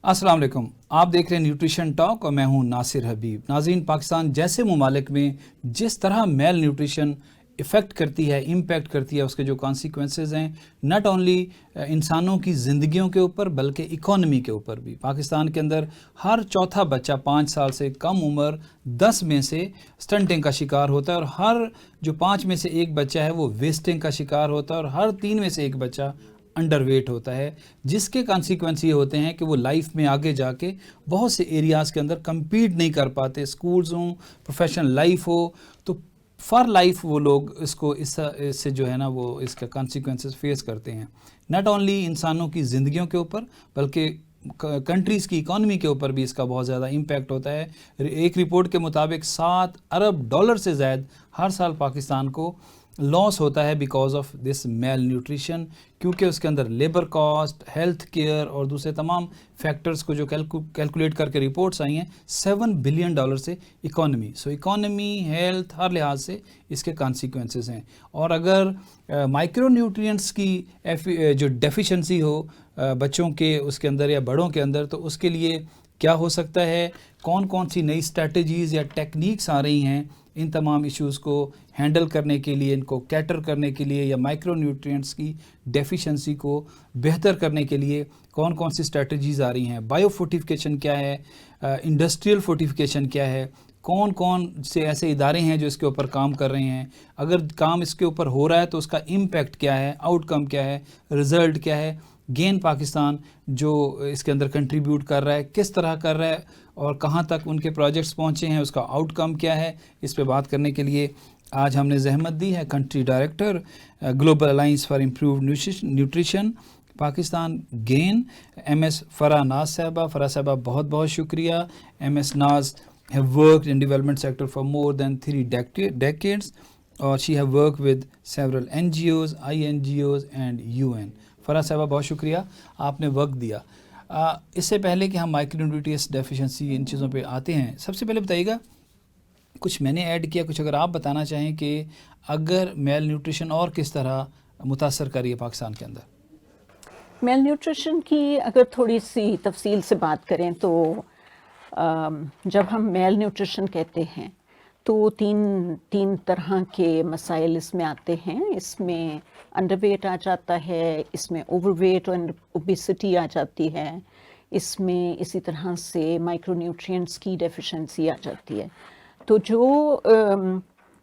السلام علیکم، آپ دیکھ رہے ہیں نیوٹریشن ٹاک اور میں ہوں ناصر حبیب۔ ناظرین، پاکستان جیسے ممالک میں جس طرح میل نیوٹریشن افیکٹ کرتی ہے، امپیکٹ کرتی ہے، اس کے جو کانسیکوینسز ہیں ناٹ اونلی انسانوں کی زندگیوں کے اوپر بلکہ اکانومی کے اوپر بھی۔ پاکستان کے اندر ہر چوتھا بچہ 5 سال سے کم عمر 10 میں سے سٹنٹنگ کا شکار ہوتا ہے، اور ہر جو 5 میں سے ایک بچہ ہے وہ ویسٹنگ کا شکار ہوتا ہے، اور ہر 3 میں سے ایک بچہ انڈر ویٹ ہوتا ہے، جس کے کانسیکوینس یہ ہوتے ہیں کہ وہ لائف میں آگے جا کے بہت سے ایریاز کے اندر کمپیٹ نہیں کر پاتے، سکولز ہوں، پروفیشنل لائف ہو، تو فار لائف وہ لوگ اس کو اس سے جو ہے نا وہ اس کا کانسیکوینسز فیس کرتے ہیں، ناٹ اونلی انسانوں کی زندگیوں کے اوپر بلکہ کنٹریز کی اکانومی کے اوپر بھی اس کا بہت زیادہ امپیکٹ ہوتا ہے۔ ایک رپورٹ کے مطابق $7 ارب سے زائد ہر سال پاکستان کو لاس ہوتا ہے because of this malnutrition, کیونکہ اس کے اندر لیبر کاسٹ، ہیلتھ کیئر اور دوسرے تمام فیکٹرز کو جو کیلکولیٹ کر کے رپورٹس آئی ہیں $7 بلین سے اکانومی، سو اکانومی، ہیلتھ، ہر لحاظ سے اس کے کانسیکوینسز ہیں۔ اور اگر مائکرو نیوٹرینٹس کی جو ڈیفیشنسی ہو بچوں کے اس کے اندر یا بڑوں کے اندر، تو اس کے لیے کیا ہو سکتا ہے، کون کون سی نئی اسٹریٹجیز یا ٹیکنیکس آ رہی ہیں ان تمام ایشوز کو ہینڈل کرنے کے لیے، ان کو کیٹر کرنے کے لیے، یا مائکرو نیوٹرینٹس کی ڈیفیشنسی کو بہتر کرنے کے لیے کون کون سی اسٹریٹجیز آ رہی ہیں، بائیو فورٹیفیکیشن کیا ہے، انڈسٹریل فورٹیفیکیشن کیا ہے، کون کون سے ایسے ادارے ہیں جو اس کے اوپر کام کر رہے ہیں، اگر کام اس کے اوپر ہو رہا ہے تو اس کا امپیکٹ کیا ہے، آؤٹ کم کیا ہے، رزلٹ کیا ہے، گین پاکستان جو اس کے اندر کنٹریبیوٹ کر رہا ہے کس طرح کر رہا ہے، اور کہاں تک ان کے پروجیکٹس پہنچے ہیں، اس کا آؤٹ کم کیا ہے۔ اس پہ بات کرنے کے لیے آج ہم نے زحمت دی ہے country director global alliance for improved nutrition Pakistan GAIN, M S Farah Naz صاحبہ۔ فرح صاحبہ بہت بہت شکریہ۔ M S Naz have worked in development sector for more than 3 decades, اور she have worked with several NGOs, INGOs and UN۔ فرح صاحبہ بہت شکریہ، آپ نے وقت دیا۔ اس سے پہلے کہ ہم مائکرو نیوٹریئنٹس ڈیفیشنسی ان چیزوں پہ آتے ہیں، سب سے پہلے بتائیے گا، کچھ میں نے ایڈ کیا، کچھ اگر آپ بتانا چاہیں کہ اگر میل نیوٹریشن اور کس طرح متاثر کر رہی ہے پاکستان کے اندر۔ میل نیوٹریشن کی اگر تھوڑی سی تفصیل سے بات کریں تو جب ہم میل نیوٹریشن کہتے ہیں تو تین طرح کے مسائل اس میں آتے ہیں۔ اس میں انڈر ویٹ آ جاتا ہے، اس میں اوور ویٹ اور اوبیسٹی آ جاتی ہے، اس میں اسی طرح سے مائکرو نیوٹرینٹس کی ڈیفیشنسی آ جاتی ہے۔ تو جو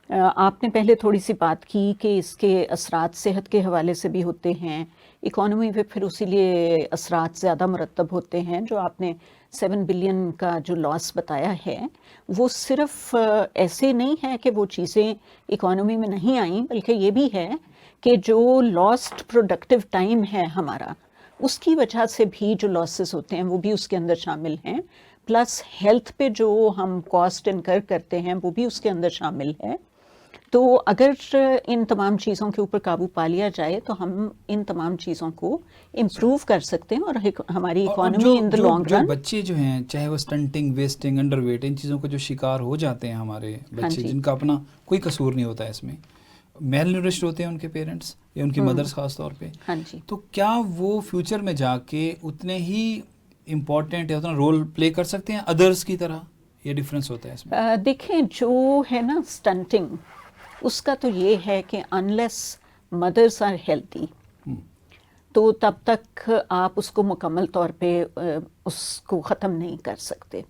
آپ نے پہلے تھوڑی سی بات کی کہ اس کے اثرات صحت کے حوالے سے بھی ہوتے ہیں، اکانومی پہ پھر اسی لیے اثرات زیادہ مرتب ہوتے ہیں۔ جو آپ نے 7 بلین کا جو لاس بتایا ہے، وہ صرف ایسے نہیں ہے کہ وہ چیزیں اکانومی میں نہیں آئیں، بلکہ یہ بھی ہے کہ جو لاسٹ پروڈکٹیو ٹائم ہے ہمارا، اس کی وجہ سے بھی جو لاسز ہوتے ہیں وہ بھی اس کے اندر شامل ہیں، پلس ہیلتھ پہ جو ہم کاسٹ انکر کرتے ہیں وہ بھی اس کے اندر شامل ہے۔ تو اگر ان تمام چیزوں کے اوپر قابو پا لیا جائے تو ہم ان تمام چیزوں کو امپروو کر سکتے ہیں، اور ہماری economy in the long run. بچے جو ہیں چاہے وہ سٹنٹنگ، ویسٹنگ، انڈر ویٹ، ان چیزوں کو جو شکار ہو جاتے ہیں ہمارے بچے، جن کا اپنا کوئی قصور نہیں ہوتا ہے، اس میں میل نیوٹرشڈ ہوتے ہیں ان کے پیرنٹس یا ان کی مدرس خاص طور پہ، تو کیا وہ فیوچر میں جا کے اتنے ہی امپورٹنٹ یا اتنا رول پلے کر سکتے ہیں ادرس کی طرح، یہ ڈفرینس ہوتا ہے اس میں؟ دیکھیں، جو ہے نا سٹنٹنگ، اس کا تو یہ ہے کہ انلیس مدرس آر ہیلتھی تو تب تک آپ اس کو مکمل طور پہ اس کو ختم نہیں کر سکتے۔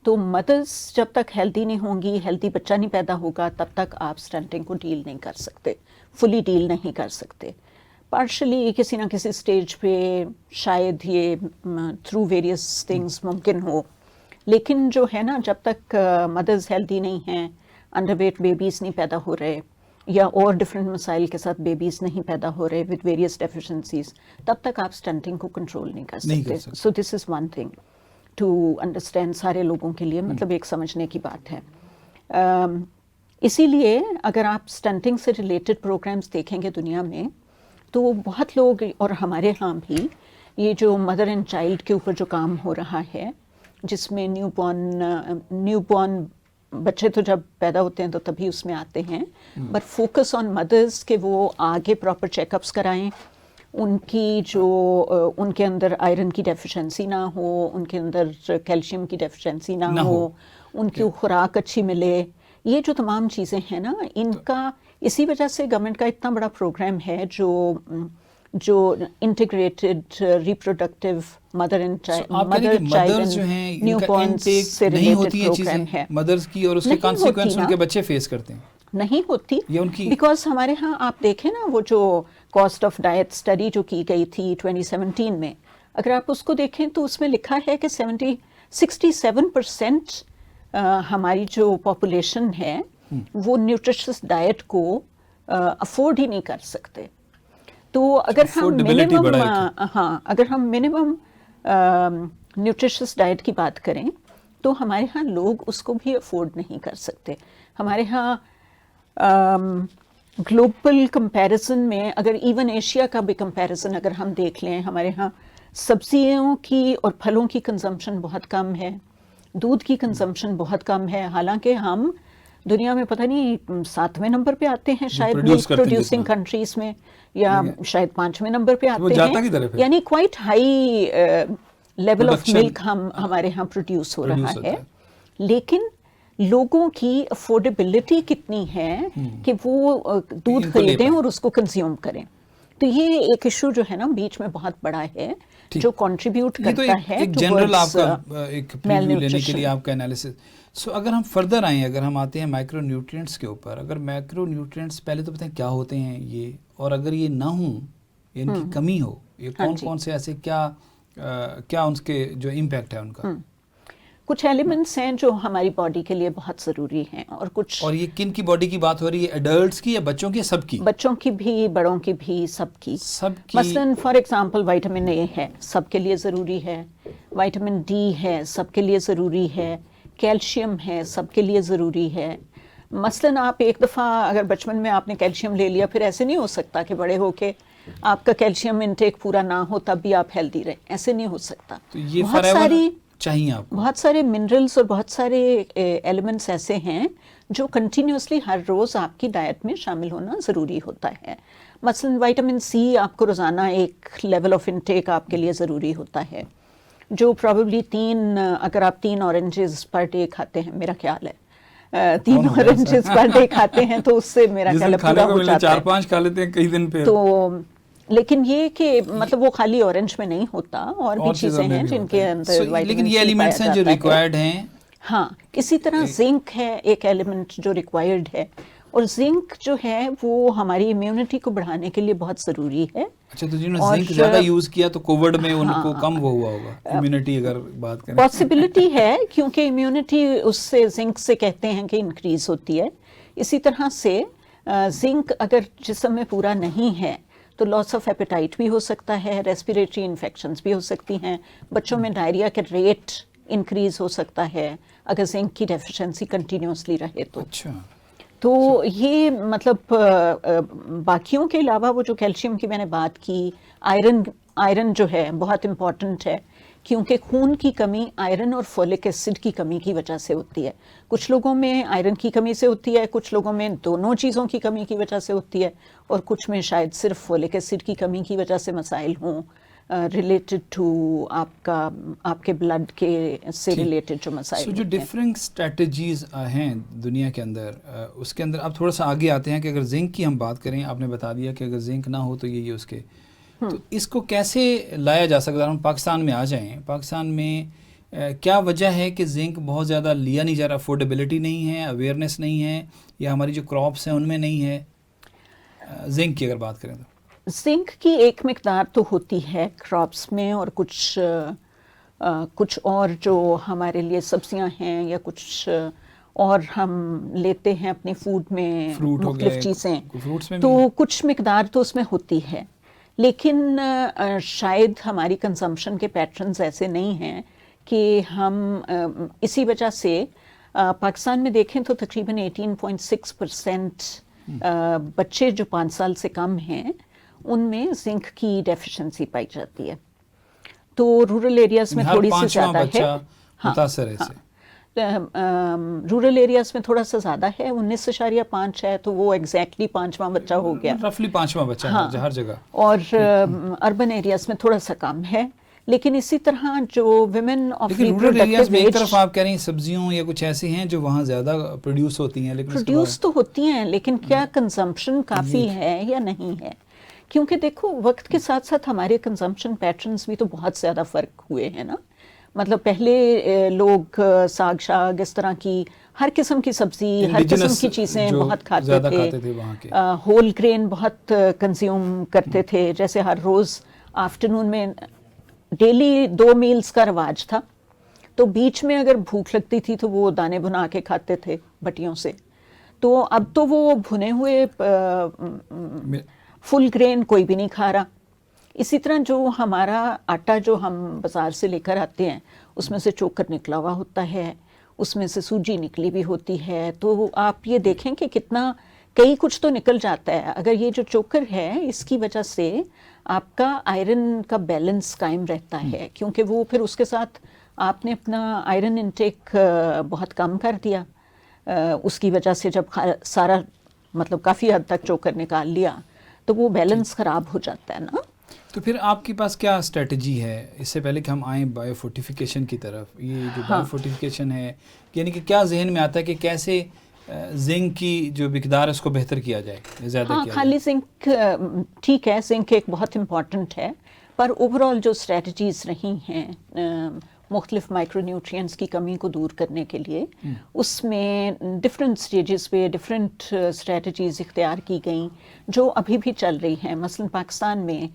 تو مدرس جب تک ہیلتھی نہیں ہوں گی، ہیلتھی بچہ نہیں پیدا ہوگا، تب تک آپ سٹنٹنگ کو ڈیل نہیں کر سکتے، فلی ڈیل نہیں کر سکتے۔ پارشلی کسی نہ کسی سٹیج پہ شاید یہ تھرو ویریس تھنگس ممکن ہو، لیکن جو ہے نا، جب تک مدرز ہیلتھی نہیں ہیں، انڈر ویٹ بیبیز نہیں پیدا ہو رہے، یا اور ڈفرینٹ مسائل کے ساتھ بیبیز نہیں پیدا ہو رہے ود ویریس ڈیفیشنسیز، تب تک آپ سٹنٹنگ کو کنٹرول نہیں کر سکتے۔ So this is one thing to understand, سارے لوگوں کے لیے مطلب ایک سمجھنے کی بات ہے۔ اسی لیے اگر آپ سٹنٹنگ سے ریلیٹڈ پروگرامز دیکھیں گے دنیا میں، تو بہت لوگ، اور ہمارے ہاں بھی، یہ جو مدر اینڈ چائلڈ کے اوپر جو کام ہو رہا ہے، جس میں نیو بورن بچے تو جب پیدا ہوتے ہیں تو تبھی اس میں آتے ہیں، بٹ فوکس آن مدرز کہ وہ آگے پراپر چیک اپس کرائیں، ان کی جو ان کے اندر آئرن کی ڈیفیشنسی نہ ہو، ان کے اندر کیلشیم کی ڈیفیشنسی نہ ہو، ان کی خوراک اچھی ملے. یہ جو تمام چیزیں ہیں نا، ان کا اسی وجہ سے گورنمنٹ کا اتنا بڑا پروگرام ہے جو انٹیگریٹڈ ریپروڈکٹیو مدر چائلڈ جو ہیں نیو بورن سے ریلیٹڈ پروگرام ہے. مدرز کی اور اس کے کانسیکوینس ان کے بچے فیس کرتے ہیں. نہیں ہوتی بیکاز ہمارے ہاں آپ دیکھیں نا، وہ جو کاسٹ آف ڈائٹ اسٹڈی جو کی گئی تھی 2017 میں، اگر آپ اس کو دیکھیں تو اس میں لکھا ہے کہ 67% ہماری جو پاپولیشن ہے وہ نیوٹریشس ڈائٹ کو افورڈ ہی نہیں کر سکتے. تو اگر ہم منیمم نیوٹریشس ڈائٹ کی بات کریں تو ہمارے ہاں لوگ اس کو بھی افورڈ نہیں کر سکتے. ہمارے ہاں گلوبل کمپیریزن میں، اگر ایون ایشیا کا بھی کمپیریزن اگر ہم دیکھ لیں، ہمارے ہاں سبزیوں کی اور پھلوں کی کنزمپشن بہت کم ہے، دودھ کی کنزمپشن بہت کم ہے، حالانکہ ہم دنیا میں پتہ نہیں 7ویں نمبر پہ آتے ہیں شاید ملک پروڈیوسنگ کنٹریز میں، یا شاید 5ویں نمبر پہ آتے ہیں. یعنی quite high level of milk ہمارے ہاں پروڈیوس ہو رہا ہے. لیکن لوگوں کی افورڈیبلٹی کتنی ہے کہ وہ دودھ خریدیں اور اس کو کنزیوم کریں. تو یہ ایک ایشو جو ہے نا بیچ میں بہت بڑا ہے جو کنٹریبیوٹ کرتا ہے ایک جنرل آپ کا ایک پریویو لینے کے لیے آپ کا انالیسس. سو اگر ہم فردر آئیں، اگر ہم آتے ہیں مائکرو نیوٹرینٹس کے اوپر، اگر مائکرو نیوٹرینٹس پہلے تو بتائیں کیا ہوتے ہیں یہ، اور اگر یہ نہ ہوں، ان کی کمی ہو، یہ کون سے ایسے کیا ان کے جو امپیکٹ ہے ان کا. کچھ ایلیمنٹس ہیں جو ہماری باڈی کے لیے بہت ضروری ہیں، اور یہ کن کی باڈی کی بات ہو رہی ہے؟ ایڈلٹس کی یا بچوں کی؟ سب کی؟ بچوں کی بھی، بڑوں کی بھی، سب کی. مثلاً فار ایگزامپل وائٹامن اے ہے، سب کے لیے ضروری ہے. وائٹامن ڈی ہے، سب کے لیے ضروری ہے. کیلشیم ہے، سب کے لیے ضروری ہے. مثلاً آپ ایک دفعہ اگر بچپن میں آپ نے کیلشیم لے لیا، پھر ایسے نہیں ہو سکتا کہ بڑے ہو کے آپ کا کیلشیم انٹیک پورا نہ ہو تب بھی آپ ہیلدی رہیں. ایسے نہیں ہو سکتا. بہت سارے منرلز اور بہت سارے ایلیمنٹس ایسے ہیں جو کنٹینیوسلی ہر روز آپ کی ڈائٹ میں شامل ہونا ضروری ہوتا ہے. مثلاً وائٹامن سی آپ کو روزانہ ایک لیول آف انٹیک آپ کے لیے ضروری ہوتا ہے، جو پروبیبلی اگر آپ 3 اورنجز پر ڈے کھاتے ہیں، میرا خیال ہے 3 اورنجز پر ڈے کھاتے ہیں تو اس سے میرا خیال پورا ہو جاتا ہے. 4-5 کھا لیتے ہیں کئی دن پہ. تو لیکن یہ کہ مطلب وہ خالی اورنج میں نہیں ہوتا، اور بھی چیزیں ہیں جن کے اندر لیکن یہ ایلیمنٹس ہیں جو ریکوائرڈ ہیں. ہاں، اسی طرح زنک ہے ایک ایلیمنٹ جو ریکوائرڈ ہے، اور زنک جو ہے وہ ہماری امیونٹی کو بڑھانے کے لیے بہت ضروری ہے. اچھا، تو جنہوں نے زنک زیادہ یوز کیا تو کووڈ میں ان کو کم وہ ہوا ہوگا امیونٹی، اگر بات کریں پاسبلٹی ہے، کیونکہ امیونٹی اس سے زنک سے کہتے ہیں کہ انکریز ہوتی ہے. اسی طرح سے زنک اگر جسم میں پورا نہیں ہے تو لاس آف ایپیٹائٹ بھی ہو سکتا ہے، ریسپیریٹری انفیکشنز بھی ہو سکتی ہیں، بچوں میں ڈائریا کا ریٹ انکریز ہو سکتا ہے اگر زنک کی ڈیفیشنسی کنٹینیوسلی رہے تو. اچھا، تو یہ مطلب باقیوں کے علاوہ وہ جو کیلشیم کی میں نے بات کی، آئرن جو ہے بہت امپورٹنٹ ہے، کیونکہ خون کی کمی آئرن اور فولک ایسڈ کی کمی کی وجہ سے ہوتی ہے. کچھ لوگوں میں آئرن کی کمی سے ہوتی ہے، کچھ لوگوں میں دونوں چیزوں کی کمی کی وجہ سے ہوتی ہے، اور کچھ میں شاید صرف فولک ایسڈ کی کمی کی وجہ سے مسائل ہوں ریلیٹڈ ٹو آپ کے بلڈ کے سے ریلیٹڈ جو مسائل. جو ڈفرنٹ اسٹریٹجیز ہیں دنیا کے اندر، اس کے اندر اب تھوڑا سا آگے آتے ہیں کہ اگر زنک کی ہم بات کریں، آپ نے بتا دیا کہ اگر زنک نہ ہو تو یہ اس کے، تو اس کو کیسے لایا جا سکتا ہے؟ ہم پاکستان میں آ جائیں، پاکستان میں کیا وجہ ہے کہ زنک بہت زیادہ لیا نہیں جا رہا؟ افورڈیبلٹی نہیں ہے، اویئرنیس نہیں ہے، یا ہماری جو کراپس ہیں ان میں نہیں ہے؟ زنک کی اگر بات کریں تو زنک کی ایک مقدار تو ہوتی ہے کراپس میں، اور کچھ اور جو ہمارے لیے سبزیاں ہیں یا کچھ اور ہم لیتے ہیں اپنے فوڈ میں مختلف چیزیں، تو کچھ مقدار تو اس میں ہوتی ہے. لیکن شاید ہماری کنزمپشن کے پیٹرنز ایسے نہیں ہیں کہ ہم اسی وجہ سے پاکستان میں دیکھیں تو تقریباً 18.6% بچے جو 5 سال سے کم ہیں ان میں زنک کی ڈیفیشنسی پائی جاتی ہے. تو رورل ایریاز میں تھوڑی سی زیادہ ہے. متاثر ہے. رورل ایریاز میں تھوڑا سا زیادہ ہے، 19.5 ہے، تو وہ ایگزیکٹلی 5واں بچہ ہو گیا، رفلی 5واں بچہ ہے ہر جگہ. اور اربن ایریاز میں تھوڑا سا کم ہے. لیکن اسی طرح جو ویمن آف لیکن رورل ایریاز میں ایک طرف آپ کہہ رہی ہیں سبزیوں یا کچھ ایسی ہیں جو وہاں زیادہ پروڈیوس ہوتی ہیں، لیکن پروڈیوس تو ہوتی ہیں، لیکن کیا کنزمپشن کافی ہے یا نہیں ہے؟ کیونکہ دیکھو وقت کے ساتھ ساتھ ہمارے کنزمپشن پیٹرنز بھی تو بہت زیادہ فرق ہوئے ہیں نا. مطلب پہلے لوگ ساگ شاگ اس طرح کی ہر قسم کی سبزی، ہر قسم کی چیزیں بہت کھاتے تھے، ہول گرین بہت کنزیوم کرتے تھے. جیسے ہر روز آفٹرنون میں ڈیلی 2 میلز کا رواج تھا، تو بیچ میں اگر بھوک لگتی تھی تو وہ دانے بنا کے کھاتے تھے بٹیوں سے. تو اب تو وہ بھنے ہوئے فل گرین کوئی بھی نہیں کھا رہا. اسی طرح جو ہمارا آٹا جو ہم بازار سے لے کر آتے ہیں اس میں سے چوکر نکلا ہوا ہوتا ہے، اس میں سے سوجی نکلی بھی ہوتی ہے. تو آپ یہ دیکھیں کہ کتنا کئی کچھ تو نکل جاتا ہے. اگر یہ جو چوکر ہے اس کی وجہ سے آپ کا آئرن کا بیلنس قائم رہتا ہے، کیونکہ وہ پھر اس کے ساتھ آپ نے اپنا آئرن انٹیک بہت کم کر دیا. اس کی وجہ سے جب سارا مطلب کافی حد تک چوکر نکال لیا تو وہ بیلنس خراب ہو جاتا ہے نا. تو پھر آپ کے پاس کیا اسٹریٹجی ہے اس سے پہلے کہ ہم آئیں بایو فورٹیفیکیشن کی طرف؟ یہ جو بایو فورٹیفیکیشن ہے یعنی کہ کیا ذہن میں آتا ہے کہ کیسے زنک کی جو مقدار ہے اس کو بہتر کیا جائے، زیادہ کیا جائے؟ خالی زنک ٹھیک ہے، زنک ایک بہت امپورٹنٹ ہے، پر اوور آل جو اسٹریٹجیز رہی ہیں مختلف مائکرو نیوٹرینٹس کی کمی کو دور کرنے کے لیے، اس میں ڈفرینٹ سٹیجز پہ ڈفرینٹ اسٹریٹجیز اختیار کی گئیں جو ابھی بھی چل رہی ہیں. مثلا پاکستان میں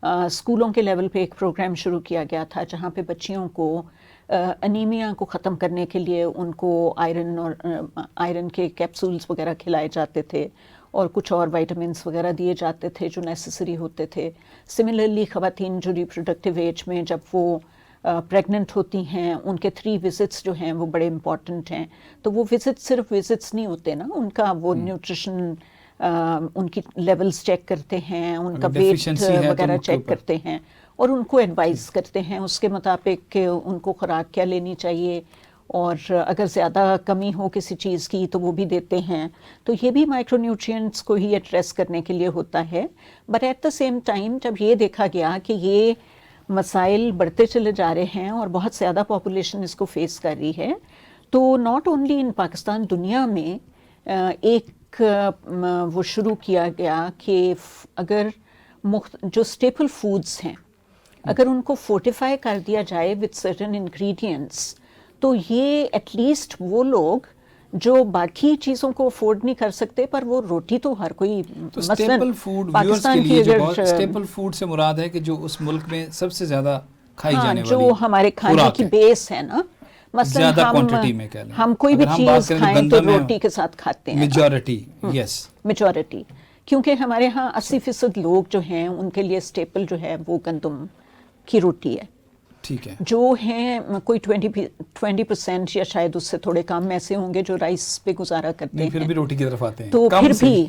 اسکولوں کے لیول پہ ایک پروگرام شروع کیا گیا تھا جہاں پہ بچیوں کو انیمیا کو ختم کرنے کے لیے ان کو آئرن کے کیپسولز وغیرہ کھلائے جاتے تھے اور کچھ اور وائٹامنس وغیرہ دیے جاتے تھے جو نیسیسری ہوتے تھے. سملرلی خواتین جو ریپروڈکٹیو ایج میں جب وہ پریگننٹ ہوتی ہیں ان کے 3 وزٹس جو ہیں وہ بڑے امپورٹنٹ ہیں. تو وہ وزٹ صرف وزٹس نہیں ہوتے نا، ان کا وہ نیوٹریشن ان کی لیولز چیک کرتے ہیں، ان کا ویٹ وغیرہ چیک کرتے ہیں اور ان کو ایڈوائز کرتے ہیں اس کے مطابق کہ ان کو خوراک کیا لینی چاہیے، اور اگر زیادہ کمی ہو کسی چیز کی تو وہ بھی دیتے ہیں. تو یہ بھی مائکرو نیوٹرینٹس کو ہی ایڈریس کرنے کے لیے ہوتا ہے. But at the same time جب یہ دیکھا گیا کہ یہ مسائل بڑھتے چلے جا رہے ہیں اور بہت زیادہ پاپولیشن اس کو فیس کر رہی ہے، تو ناٹ اونلی ان پاکستان، دنیا میں ایک وہ شروع کیا گیا کہ اگر جو اسٹیپل فوڈز ہیں اگر ان کو فورٹیفائی کر دیا جائے وتھ سرٹن انگریڈینٹس، تو یہ ایٹ لیسٹ وہ لوگ جو باقی چیزوں کو افورڈ نہیں کر سکتے پر وہ روٹی تو ہر کوئی، اسٹیپل فوڈ پاکستان کی اسٹیپل فوڈ سے مراد ہے کہ جو اس ملک میں سب سے زیادہ کھائی جانے والی جو ہمارے کھانے کی بیس ہے نا. زیادہ کوانٹٹی میں کہہ لیں، ہم کوئی بھی چیز کھائیں تو روٹی کے ساتھ کھاتے ہیں میجورٹی، کیونکہ ہمارے ہاں 80% لوگ جو ہیں ان کے لیے اسٹیپل جو ہے وہ گندم کی روٹی ہے. ٹھیک ہے. جو ہیں کوئی 20% یا شاید اس سے تھوڑے کم ایسے ہوں گے جو رائس پہ گزارا کرتے ہیں، پھر بھی روٹی کی طرف آتے ہیں تو پھر بھی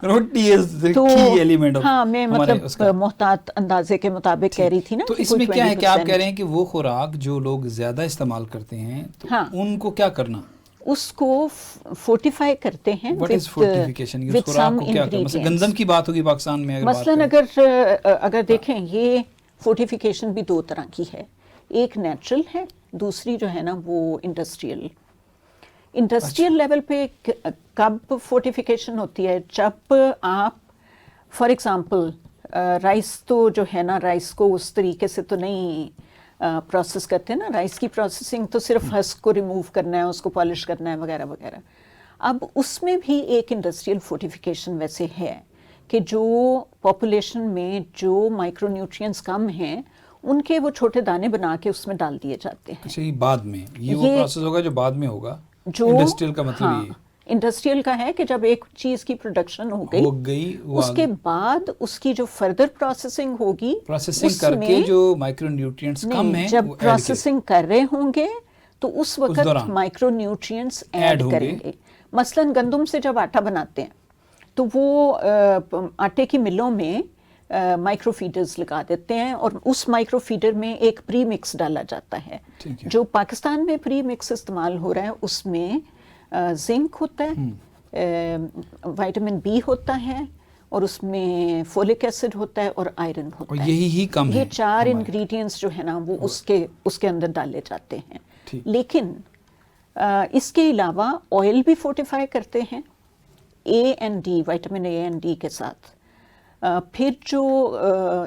روٹی از دی کی ایلیمنٹ. ہاں میں مطلب محتاط اندازے کے مطابق کہہ رہی تھی نا. تو اس میں کیا ہے کہ آپ کہہ رہے ہیں کہ وہ خوراک جو لوگ زیادہ استعمال کرتے ہیں تو ان کو کیا کرنا؟ اس کو فورٹیفائی کرتے ہیں. What is fortification؟ اس خوراک کو کیا کرنا؟ مثلا گندم کی بات ہوگی پاکستان میں، مثلا اگر دیکھیں یہ فورٹیفیکیشن بھی 2 طرح کی ہے، ایک نیچرل ہے، دوسری جو ہے نا وہ انڈسٹریل لیول پہ. کب فورٹیفیکیشن ہوتی ہے؟ جب آپ فار ایگزامپل رائس تو جو ہے نا رائس کو اس طریقے سے تو نہیں پروسیس کرتے نا، رائس کی پروسیسنگ تو صرف ہسک کو ریموو کرنا ہے، اس کو پالش کرنا ہے وغیرہ وغیرہ. اب اس میں بھی ایک انڈسٹریل فورٹیفیکیشن ویسے ہے کہ جو پاپولیشن میں جو مائکرو نیوٹرینٹس کم ہیں ان کے وہ چھوٹے دانے بنا کے اس میں ڈال دیے جاتے ہیں. اچھا، یہ بعد میں یہ وہ پروسیس ہوگا جو بعد میں ہوگا. جو انڈسٹریل کا مطلب یہ انڈسٹریل کا ہے کہ جب ایک چیز کی پروڈکشن ہو گئی اس کے بعد اس کی جو فردر پروسیسنگ ہوگی، پروسیسنگ کر کے جو مائکرو نیوٹرینٹس کم ہیں جب پروسیسنگ کر رہے ہوں گے تو اس وقت مائکرو نیوٹرینٹس ایڈ کریں گے. مثلا گندم سے جب آٹا بناتے ہیں تو وہ آٹے کی ملوں میں مائکرو فیڈرز لگا دیتے ہیں اور اس مائکرو فیڈر میں ایک پری مکس ڈالا جاتا ہے. جو پاکستان میں پری مکس استعمال ہو رہا ہے اس میں زنک ہوتا ہے, وائٹامن بی ہوتا ہے, اور اس میں فولک ایسڈ ہوتا ہے اور آئرن ہوتا ہے. یہی کم ہے. یہ 4 انگریڈینٹس جو ہے نا وہ اس کے اندر ڈالے جاتے ہیں. لیکن اس کے علاوہ آئل بھی فورٹیفائی کرتے ہیں A and D, vitamin A and D کے ساتھ. پھر جو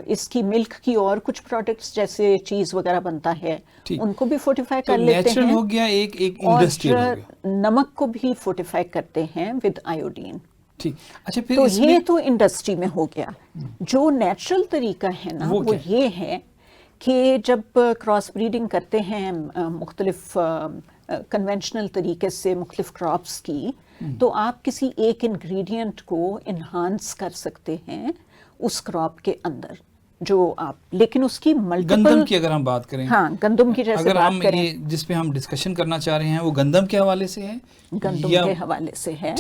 اس کی ملک کی اور کچھ پروڈکٹس جیسے چیز وغیرہ بنتا ہے ان کو بھی فورٹیفائی کر لیتے ہیں. ہو گیا ایک انڈسٹریل ہو گیا. نمک کو بھی فورٹیفائی کرتے ہیں ود آیوڈین. اچھا پھر تو یہ تو انڈسٹری میں ہو گیا. جو نیچرل طریقہ ہے نا وہ یہ ہے کہ جب کراس بریڈنگ کرتے ہیں مختلف کنونشنل طریقے سے مختلف کراپس کی, تو آپ کسی ایک انگریڈینٹ کو انہانس کر سکتے ہیں اس کراپ کے اندر جو آپ, لیکن اس کی ملٹیپل. گندم کی اگر ہم بات کریں, ہاں گندم کی جیسے اگر ہم بات کریں, یہ جس پہ ہم ڈسکشن کرنا چاہ رہے ہیں وہ گندم کے حوالے سے ہے, گندم کے حوالے سے ہے.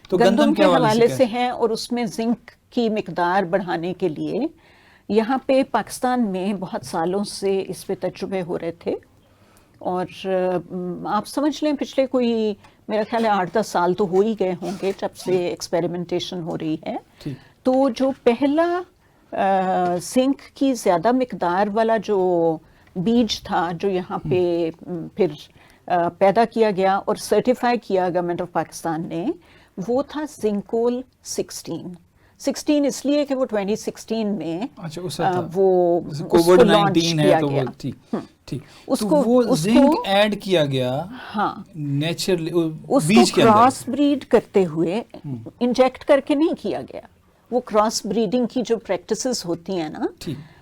تو گندم کے حوالے سے ہے اور اس میں زنک کی مقدار بڑھانے کے لیے یہاں پہ پاکستان میں بہت سالوں سے اس پہ تجربے ہو رہے تھے. اور آپ سمجھ لیں پچھلے کوئی میرا خیال ہے 8-10 سال تو ہو ہی گئے ہوں گے جب سے ایکسپیریمنٹیشن ہو رہی ہے. تو جو پہلا زنک کی زیادہ مقدار والا جو بیج تھا جو یہاں پہ پھر پیدا کیا گیا اور سرٹیفائی کیا گورنمنٹ آف پاکستان نے, وہ تھا زنکول 16 اس لیے کہ وہ 2016 میں وہ کووڈ 19 ہے تو وہ اس کو زنک ایڈ کیا گیا. ہاں نیچرلی اس کو کراس بریڈ کرتے ہوئے انجیکٹ کر کے نہیں کیا گیا. وہ کراس بریڈنگ کی جو پریکٹسز ہوتی ہیں نا,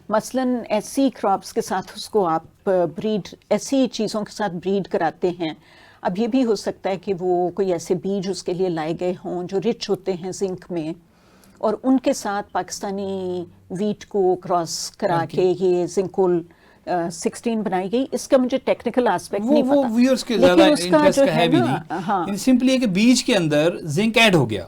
مثلاً ایسی کراپس کے ساتھ اس کو آپ بریڈ, ایسی چیزوں کے ساتھ بریڈ کراتے ہیں. اب یہ بھی ہو سکتا ہے کہ وہ کوئی ایسے بیج اس کے لیے لائے گئے ہوں جو رچ ہوتے ہیں زنک میں, اور ان کے ساتھ پاکستانی ویٹ کو کراس کرا کے یہ زنکول 16 بنائی گئی. اس کا مجھے ٹیکنیکل آسپیکٹ نہیں پتا, وہ ویورز کے زیادہ انٹرسٹ کا ہے بھی نہیں. سمپلی ہے کہ بیج کے اندر زنک ایڈ ہو گیا.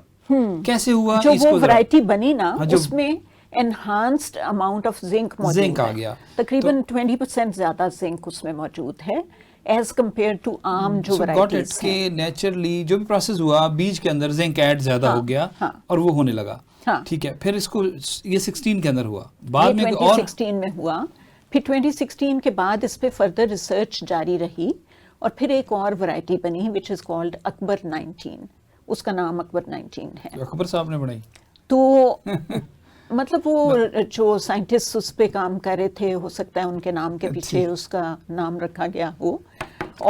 کیسے ہوا؟ جو وہ ورائٹی بنی نا اس میں انہانسڈ اماؤنٹ آف زنک موجود آ گیا. تقریباً 20% زیادہ زنک اس میں موجود ہے ایز کمپیئر ٹو عام جو ورائٹیز ہیں. کہ نیچرلی جو بھی پروسیس ہوا بیج کے اندر زنک ایڈ زیادہ ہو گیا اور وہ ہونے لگا. ٹھیک ہے, پھر اس کو یہ 16 کے اندر ہوا, بعد میں 2016 میں ہوا. پھر 2016 کے بعد اس پہ فردر ریسرچ جاری رہی اور پھر ایک اور ورائٹی بنی وچ از کالڈ اکبر 19. اس کا نام اکبر 19 ہے. اکبر صاحب نے بنائی. تو مطلب وہ جو سائنٹسٹ اس پہ کام کر رہے تھے, ہو سکتا ہے ان کے نام کے پیچھے اس کا نام رکھا گیا ہو.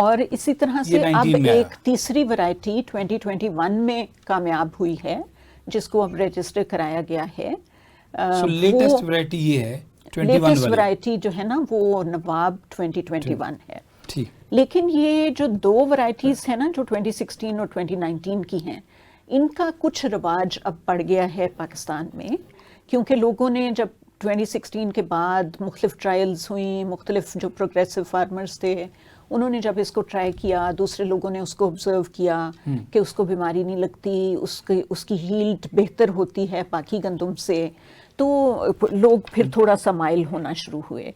اور اسی طرح سے اب ایک تیسری ورائٹی 2021 میں کامیاب ہوئی ہے جس کو اب رجسٹر کرایا گیا ہے. لیٹسٹ ورائٹی یہ ہے 21 لیٹسٹ ورائٹی جو ہے نا وہ نواب 2021 ہے. لیکن یہ جو 2 ورائٹیز ہیں نا جو 2016 اور 2019 کی ہیں, ان کا کچھ رواج اب پڑ گیا ہے پاکستان میں, کیونکہ لوگوں نے جب 2016 کے بعد مختلف ٹرائلز ہوئیں, مختلف جو پروگریسو فارمرز تھے انہوں نے جب اس کو ٹرائی کیا, دوسرے لوگوں نے اس کو آبزرو کیا کہ اس کو بیماری نہیں لگتی, اس کی ہیلڈ بہتر ہوتی ہے باقی گندم سے, تو لوگ پھر تھوڑا سا مائل ہونا شروع ہوئے.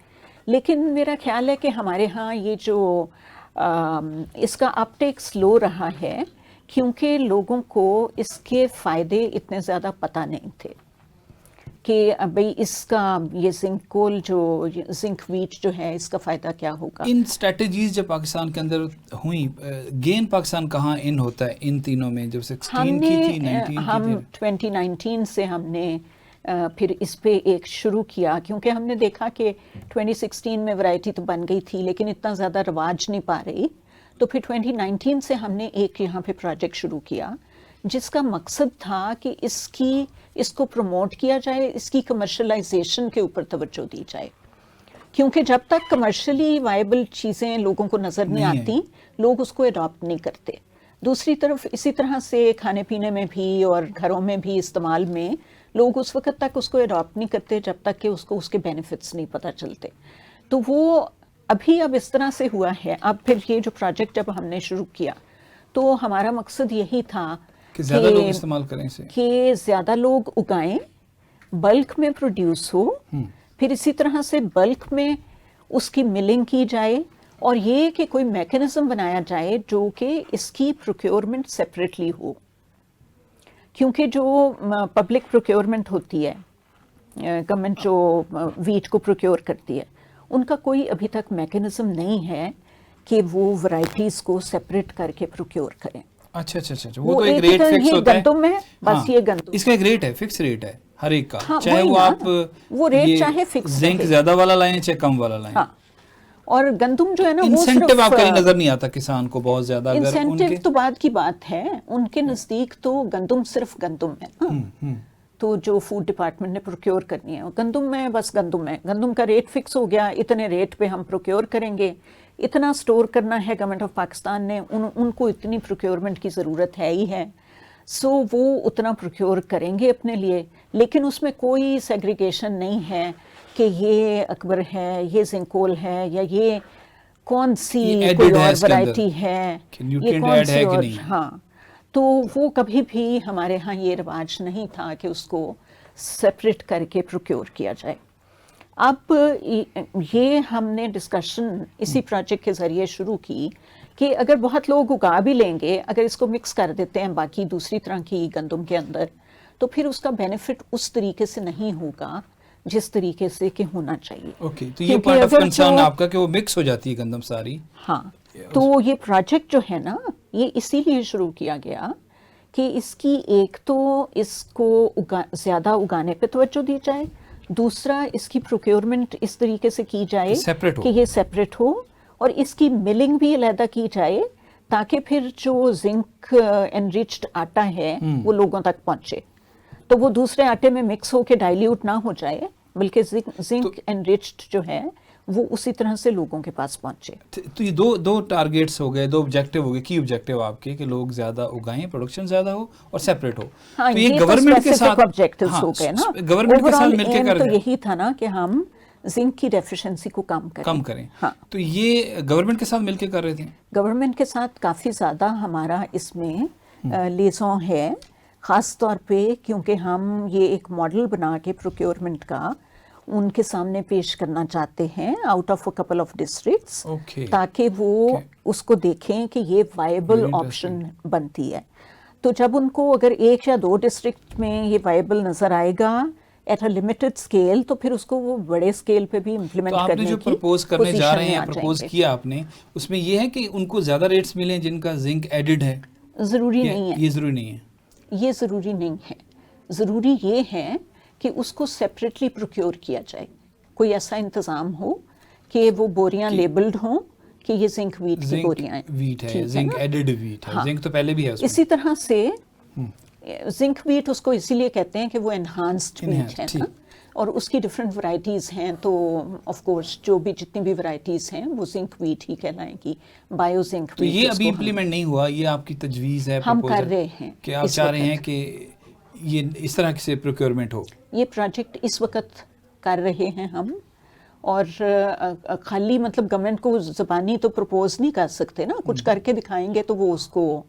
لیکن میرا خیال ہے کہ ہمارے ہاں یہ جو اس کا اپ ٹیک سلو رہا ہے کیونکہ لوگوں کو اس کے فائدے اتنے زیادہ پتہ نہیں تھے کہ بھئی اس کا یہ زنکول جو زنک ویٹ جو ہے اس کا فائدہ کیا ہوگا. ان اسٹریٹجیز جب پاکستان کے اندر ہوئیں, گین پاکستان کہاں ان ہوتا ہے ان تینوں میں؟ جب 16 کی تھی 19 کی ہم 2019 سے ہم نے پھر اس پہ ایک شروع کیا, کیونکہ ہم نے دیکھا کہ 2016 میں ورائٹی تو بن گئی تھی لیکن اتنا زیادہ رواج نہیں پا رہی. تو پھر 2019 سے ہم نے ایک یہاں پہ پروجیکٹ شروع کیا جس کا مقصد تھا کہ اس کو پروموٹ کیا جائے, اس کی کمرشلائزیشن کے اوپر توجہ دی جائے, کیونکہ جب تک کمرشلی وائبل چیزیں لوگوں کو نظر نہیں آتی لوگ اس کو اڈاپٹ نہیں کرتے. دوسری طرف اسی طرح سے کھانے پینے میں بھی اور گھروں میں بھی استعمال میں لوگ اس وقت تک اس کو اڈاپٹ نہیں کرتے جب تک کہ اس کو اس کے بینیفٹس نہیں پتہ چلتے. تو وہ اب اس طرح سے ہوا ہے. اب پھر یہ جو پروجیکٹ جب ہم نے شروع کیا تو ہمارا مقصد یہی تھا کہ زیادہ لوگ استعمال کریں اسے, کہ زیادہ لوگ اگائیں بلک میں پروڈیوس ہو, پھر اسی طرح سے بلک میں اس کی ملنگ کی جائے, اور یہ کہ کوئی میکنزم بنایا جائے جو کہ اس کی پروکیورمنٹ سیپریٹلی ہو. کیونکہ جو پبلک پروکیورمنٹ ہوتی ہے, گورنمنٹ جو ویٹ کو پروکیور کرتی ہے, ان کا کوئی ابھی تک میکنزم نہیں ہے کہ وہ ورائٹیز کو سیپریٹ کر کے پروکیور کریں. اچھا اچھا اچھا, وہ تو ایک ریٹ فکس ہوتا ہے گندم ہے, بس یہ گندم اس کا ایک ریٹ ہے, فکس ریٹ ہے ہر ایک کا, ہاں, چاہے وہ آپ وہ ریٹ چاہے فکس زنک زیادہ والا لائیں چاہے کم والا لائیں. ہاں, اور گندم جو ہے نا, وہ انسینٹیو آپ کا نظر نہیں آتا کسان کو بہت زیادہ. انسینٹیو تو بعد کی بات ہے, ان کے نزدیک تو گندم صرف گندم ہے. تو جو فوڈ ڈپارٹمنٹ نے پروکیور کرنی ہے گندم میں, بس گندم ہے, گندم کا ریٹ فکس ہو گیا, اتنے ریٹ پہ ہم پروکیور کریں گے, اتنا سٹور کرنا ہے گورنمنٹ آف پاکستان نے, ان کو اتنی پروکیورمنٹ کی ضرورت ہے ہی ہے, سو وہ اتنا پروکیور کریں گے اپنے لیے. لیکن اس میں کوئی سیگریگیشن نہیں ہے کہ یہ اکبر ہے, یہ زنکول ہے, یا یہ کون سی کوئی اور ورائٹی ہے, یہ کون سی اور. ہاں, تو وہ کبھی بھی ہمارے ہاں یہ رواج نہیں تھا کہ اس کو سیپریٹ کر کے پروکیور کیا جائے. اب یہ ہم نے ڈسکشن اسی پروجیکٹ کے ذریعے شروع کی کہ اگر بہت لوگ اگا بھی لیں گے, اگر اس کو مکس کر دیتے ہیں باقی دوسری طرح کی گندم کے اندر, تو پھر اس کا بینیفٹ اس طریقے سے نہیں ہوگا جس طریقے سے کہ ہونا چاہیے. اوکے, تو یہ پارٹ آف کنسرن آپ کا کہ وہ مکس ہو جاتی ہے گندم ساری. ہاں, تو یہ پروجیکٹ جو ہے نا, یہ اسی لیے شروع کیا گیا کہ اس کی ایک تو اس کو زیادہ اگانے پہ توجہ دی جائے, دوسرا اس کی پروکیورمنٹ اس طریقے سے کی جائے کہ یہ سیپریٹ ہو, اور اس کی ملنگ بھی علیحدہ کی جائے تاکہ پھر جو زنک انریچڈ آٹا ہے وہ لوگوں تک پہنچے, تو وہ دوسرے آٹے میں مکس ہو کے ڈائلیوٹ نہ ہو جائے, بلکہ زنک انریچڈ جو ہے وہ اسی طرح سے لوگوں کے پاس پہنچے. تو یہ دو ٹارگیٹس ہو گئے, دو آبجیکٹو ہو گئے, کی آبجیکٹو آپ کے کہ لوگ زیادہ اگائیں, پروڈکشن زیادہ ہو اور سیپریٹ ہو. ہاں, تو یہ گورنمنٹ کے ساتھ آبجیکٹیوز ہو گئے نا, گورنمنٹ کے ساتھ مل کے کر تو یہی تھا نا کہ ہم زنک کی ڈیفیشنسی کو کم کریں. ہاں, تو یہ گورنمنٹ کے ساتھ مل کے کر رہے تھے. گورنمنٹ کے ساتھ کافی زیادہ ہمارا اس میں لیزوں ہے, خاص طور پہ کیونکہ ہم یہ ایک ماڈل بنا کے پروکیورمنٹ کا ان کے سامنے پیش کرنا چاہتے ہیں out of a couple of districts, تاکہ وہ اس کو دیکھیں کہ یہ وائبل آپشن بنتی ہے. تو جب ان کو اگر ایک یا دو ڈسٹرکٹ میں یہ وائبل نظر آئے گا ایٹ اے لمیٹڈ اسکیل, تو پھر اس کو وہ بڑے اسکیل پہ بھی امپلیمنٹ کرنے کی. تو آپ نے جو پرپوز کرنے جا رہے ہیں, پرپوز کیا آپ نے, اس میں یہ ہے کہ ان کو زیادہ ریٹس ملیں جن کا زنک ایڈڈ ہے؟ ضروری نہیں ہے, یہ ضروری نہیں ہے, یہ ضروری نہیں ہے. ضروری یہ ہے کہ اس کو سیپریٹلی پروکیور کیا جائے, کوئی ایسا انتظام ہو کہ وہ بوریاں لیبلڈ ہوں کہ یہ زنک ویٹ کی بوریاں ہیں, ویٹ ہے, زنک ایڈڈ ویٹ ہے, زنک تو پہلے بھی ہے. اسی طرح سے زنک ویٹ اس کو اسی لیے کہتے ہیں کہ وہ انہانسڈ ویٹ ہے نا, اور اس کی ڈفرینٹ ورائٹیز ہیں, تو آف کورس جو بھی جتنی بھی ورائٹیز ہیں وہ زنک ویٹ ہی کہلائیں گی, بایو زنک ویٹ. تو یہ ابھی امپلیمنٹ نہیں ہوا, یہ آپ کی تجویز ہے, ہم کر رہے ہیں کہ آپ چاہ رہے ہیں کہ یہ اس طرح سے پروکیورمنٹ ہو. یہ پروجیکٹ اس وقت کر رہے ہیں ہم, اور خالی مطلب گورنمنٹ کو زبانی تو پرپوز نہیں کر سکتے نا, کچھ کر کے دکھائیں گے تو وہ اس کو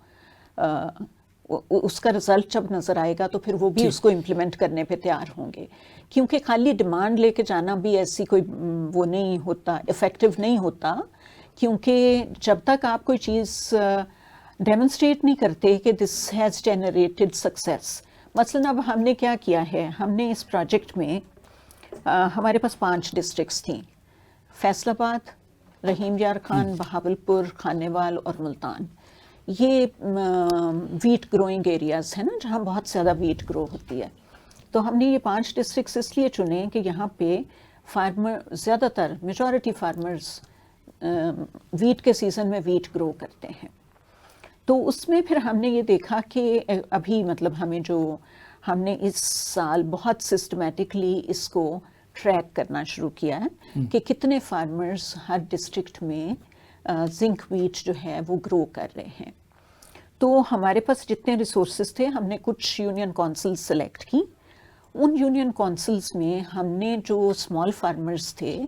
اس کا رزلٹ جب نظر آئے گا تو پھر وہ بھی اس کو امپلیمنٹ کرنے پہ تیار ہوں گے. کیونکہ خالی ڈیمانڈ لے کے جانا بھی ایسی کوئی وہ نہیں ہوتا, افیکٹو نہیں ہوتا, کیونکہ جب تک آپ کوئی چیز ڈیمونسٹریٹ نہیں کرتے کہ دس ہیز جنریٹڈ سکسیس. مثلاً اب ہم نے کیا کیا ہے, ہم نے اس پروجیکٹ میں ہمارے پاس 5 ڈسٹرکٹس تھیں, فیصل آباد, رحیم یار خان, بہاولپور, خانیوال اور ملتان. یہ ویٹ گروئنگ ایریاز ہیں نا, جہاں بہت زیادہ ویٹ گرو ہوتی ہے. تو ہم نے یہ 5 ڈسٹرکٹس اس لیے چنے کہ یہاں پہ فارمر زیادہ تر میجورٹی فارمرز ویٹ کے سیزن میں ویٹ گرو کرتے ہیں. تو اس میں پھر ہم نے یہ دیکھا کہ ابھی مطلب ہم نے اس سال بہت سسٹمیٹکلی اس کو ٹریک کرنا شروع کیا ہے کہ کتنے فارمرز ہر ڈسٹرکٹ میں زنک ویٹ جو ہے وہ گرو کر رہے ہیں. تو ہمارے پاس جتنے ریسورسز تھے, ہم نے کچھ یونین کونسلز سلیکٹ کی. ان یونین کونسلز میں ہم نے جو اسمال فارمرز تھے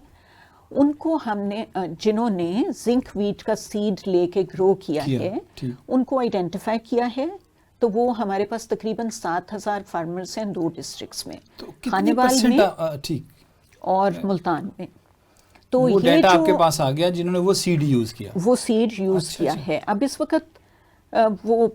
ان کو ہم نے, جنہوں نے زنک ویٹ کا سیڈ لے کے گرو کیا ہے, ان کو آئیڈینٹیفائی کیا ہے, تو وہ ہمارے پاس تقریباً 7,000 فارمرز ہیں 2 ڈسٹرکٹس میں, تو کتنے خانے وال میں پرسنٹ ٹھیک اور ملتان میں. تو وہ یہ ڈیٹا آپ کے جو پاس آ گیا جنہوں نے وہ سیڈ یوز کیا, وہ سیڈ یوز کیا ہے, اب اس وقت وہ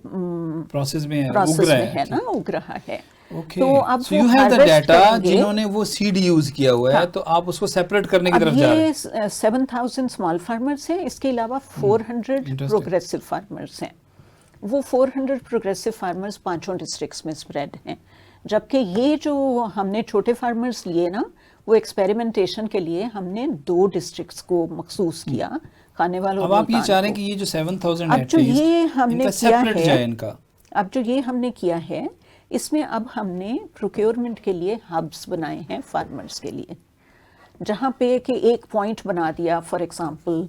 پروسیس میں پروسیس میں ہے نا, اگ رہا ہے. تو اب یو ہیو دا ڈیٹا جنہوں نے وہ سیڈ یوز کیا ہوا ہے, تو آپ اس کو سیپریٹ کرنے کی طرف جا رہے ہیں. یہ 7,000 اسمال فارمرز ہیں, اس کے علاوہ 400 پروگریسو فارمرز ہیں. وہ 400 پروگریسو فارمرز 5 ڈسٹرکٹس میں اسپریڈ ہیں, جبکہ یہ جو ہم نے چھوٹے فارمرز لیے نا, وہ ایکسپیریمنٹیشن کے لیے ہم نے 2 ڈسٹرکٹس کو مخصوص کیا, خانے والوں. اب آپ یہ چاہ رہے ہیں کہ یہ جو 7,000 اب جو یہ ہم نے کیا ہے, ان کا اب جو یہ ہم نے کیا ہے, اس میں اب ہم نے پروکیورمنٹ کے لیے ہبس بنائے ہیں فارمرز کے لیے, جہاں پہ کہ ایک پوائنٹ بنا دیا, فار ایگزامپل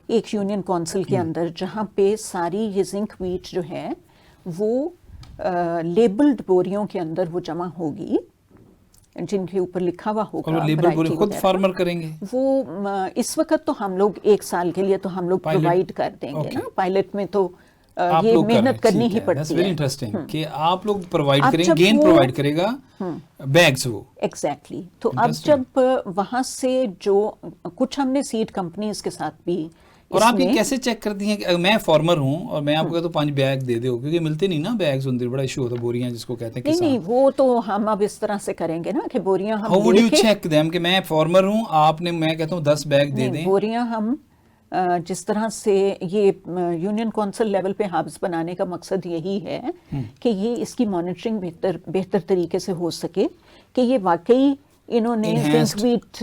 ایک یونین کونسل کے اندر, جہاں پہ ساری یہ زنک ویٹ جو ہے وہ لیبلڈ بوریوں کے اندر وہ جمع ہوگی, جن کے اوپر لکھا ہوا ہوگا. اور لیبل بوری خود فارمر کریں گے وہ اس وقت تو ہم لوگ 1 سال کے لیے تو ہم لوگ پرووائڈ کر دیں گے نا, پائلٹ میں تو یہ محنت کرنی ہی پڑتی ہے. ویری انٹرسٹنگ کہ آپ لوگ پرووائڈ کریں گے, گین پرووائڈ کرے گا بیگز وہ. ایگزیکٹلی. تو اب جب وہاں سے جو کچھ ہم نے سیڈ کمپنیز کے ساتھ بھی, اور آپ یہ کیسے چیک کرتی ہیں کہ میں فارمر ہوں اور میں آپ کو کہتا ہوں 5 بیگ دے دو, کیونکہ ملتے نہیں نا بیگز, اندر بڑا ایشو ہوتا ہے, بوریاں جس کو کہتے ہیں کسان. نہیں, وہ تو ہم اب اس طرح سے کریں گے نا کہ بوریاں ہم how would you check them کہ میں فارمر ہوں, آپ نے, میں کہتا ہوں 10 بیگ دے دیں. بوریاں ہم جس طرح سے یہ یونین کونسل لیول پہ ہبس بنانے کا مقصد یہی ہے کہ یہ اس کی مانیٹرنگ بہتر طریقے سے ہو سکے, کہ یہ واقعی انہوں نے زنک ویٹ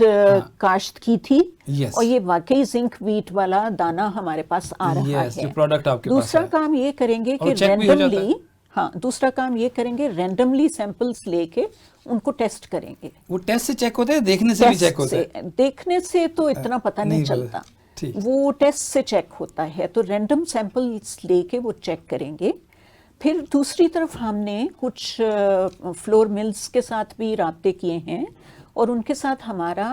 کاشت کی تھی, اور یہ واقعی زنک ویٹ والا دانہ ہمارے پاس آ رہا ہے. دوسرا کام یہ کریں گے کہ رینڈملی, دوسرا کام یہ کریں گے رینڈملی سیمپلز لے کے ان کو ٹیسٹ کریں گے. وہ ٹیسٹ سے چیک ہوتا ہے, دیکھنے سے بھی چیک ہوتا ہے؟ دیکھنے سے تو اتنا پتہ نہیں چلتا, وہ ٹیسٹ سے چیک ہوتا ہے. تو رینڈم سیمپلز لے کے وہ چیک کریں گے. پھر دوسری طرف ہم نے کچھ فلور ملز کے ساتھ بھی رابطے کیے ہیں, اور ان کے ساتھ ہمارا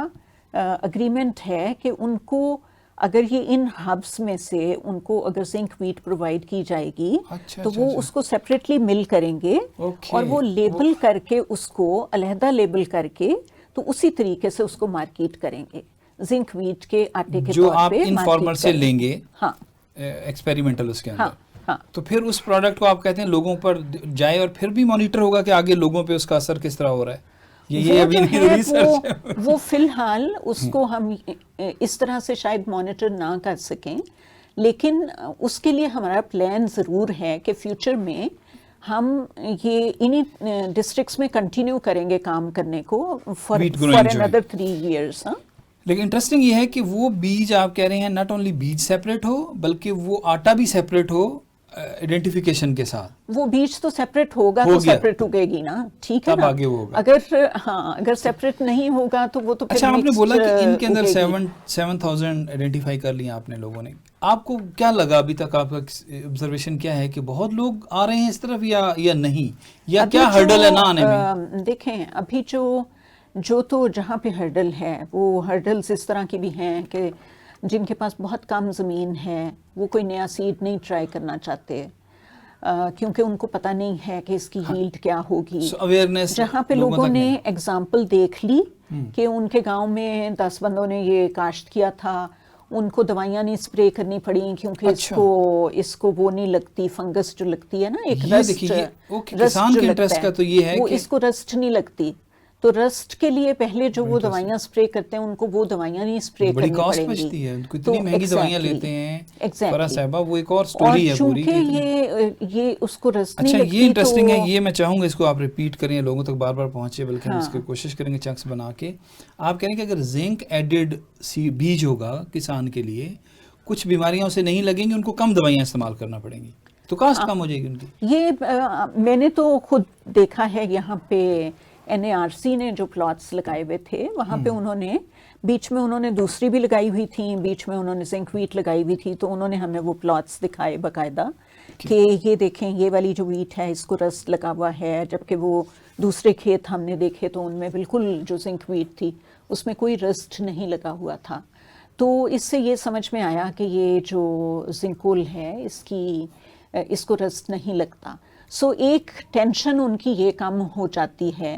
اگریمنٹ ہے کہ ان کو اگر یہ ان ہبس میں سے ان کو اگر زنک ویٹ پرووائڈ کی جائے گی تو وہ اس کو سیپریٹلی مل کریں گے, اور وہ لیبل کر کے اس کو علیحدہ لیبل کر کے تو اسی طریقے سے اس کو مارکیٹ کریں گے, زنک ویٹ کے آٹے کے جو طور آپ پہ ان فارمر سے لیں گے. ہاں, ایکسپیریمنٹل اس کے اندر. تو پھر اس پروڈکٹ کو آپ کہتے ہیں لوگوں پر جائے, اور پھر بھی مانیٹر ہوگا کہ آگے لوگوں پہ اس کا اثر کس طرح ہو رہا ہے. یہ ابھی نہیں ریسرچ ہے. وہ فی الحال اس کو ہم اس طرح سے شاید مانیٹر نہ کر سکیں, لیکن اس کے لیے ہمارا پلان ضرور ہے کہ فیوچر میں ہم یہ انہی ڈسٹرکٹس میں کنٹینیو کریں گے کام کرنے کو فار another 3 years. لیکن انٹرسٹنگ یہ ہے کہ وہ بیج آپ کہہ رہے ہیں ناٹ اونلی بیج سیپریٹ ہو, بلکہ وہ آٹا بھی سیپریٹ ہو آئیڈینٹیفیکیشن کے ساتھ. وہ بیج تو سیپریٹ ہوگا تو سیپریٹ اگے گی نا, ٹھیک ہے نا, اگر سیپریٹ نہیں ہوگا تو وہ تو پھر. اچھا, آپ نے بولا کہ ان کے اندر 7,000 آئیڈینٹیفائی کر لیا آپ نے لوگوں نے. آپ کو کیا لگا ابھی تک, آپ کا آبزرویشن کیا ہے کہ بہت لوگ آ رہے ہیں اس طرف یا نہیں, یا کیا ہرڈل ہے نہ آنے میں؟ دیکھیں ابھی جو تو جہاں پہ ہرڈل ہے, وہ ہرڈلز اس طرح کی بھی ہیں کہ جن کے پاس بہت کم زمین ہے وہ کوئی نیا سیڈ نہیں ٹرائی کرنا چاہتے, کیونکہ ان کو پتہ نہیں ہے کہ اس کی ہیلڈ کیا ہوگی. جہاں پہ لوگوں نے ایگزامپل دیکھ لی کہ ان کے گاؤں میں 10 بندوں نے یہ کاشت کیا تھا, ان کو دوائیاں نہیں اسپرے کرنی پڑی کیونکہ اس کو وہ نہیں لگتی, فنگس جو لگتی ہے نا, ایک رسٹ جو لگتا ہے, وہ اس کو رسٹ نہیں لگتی. تو رسٹ کے لیے پہلے جو وہ دوائیاں اسپرے کرتے ہیں ان کو وہ دوائیاں نہیں اسپرے کرنی پڑیں گی, اتنی مہنگی دوائیاں لیتے ہیں. فرا صاحبہ وہ ایک اور سٹوری ہے پوری, یہ اس کو رسٹ نہیں لگتی. اچھا, یہ انٹرسٹنگ ہے, یہ میں چاہوں گا اس کو آپ ریپیٹ کریں, لوگوں تک بار بار پہنچے, بلکہ ہم اس کی کوشش کریں گے چنکس بنا کے. آپ کہہ رہے ہیں کہ اگر زنک ایڈڈ بیج ہوگا کسان کے لیے, کچھ بیماریاں اسے نہیں لگیں گی, ان کو کم دوائیاں استعمال کرنا پڑیں گی, تو کاسٹ کم ہو جائے گی ان کی. یہ میں نے تو خود دیکھا ہے, یہاں پہ NARC نے جو پلاٹس لگائے ہوئے تھے وہاں پہ انہوں نے بیچ میں انہوں نے دوسری بھی لگائی ہوئی تھیں, بیچ میں انہوں نے زنک ویٹ لگائی ہوئی تھی, تو انہوں نے ہمیں وہ پلاٹس دکھائے باقاعدہ کہ یہ دیکھیں یہ والی جو ویٹ ہے اس کو رسٹ لگا ہوا ہے, جبکہ وہ دوسرے کھیت ہم نے دیکھے تو ان میں بالکل جو زنک ویٹ تھی اس میں کوئی رسٹ نہیں لگا ہوا تھا. تو اس سے یہ سمجھ میں آیا کہ یہ جو زنکول ہے اس کو رسٹ نہیں لگتا. سو ایک ٹینشن ان کی یہ کم ہو جاتی ہے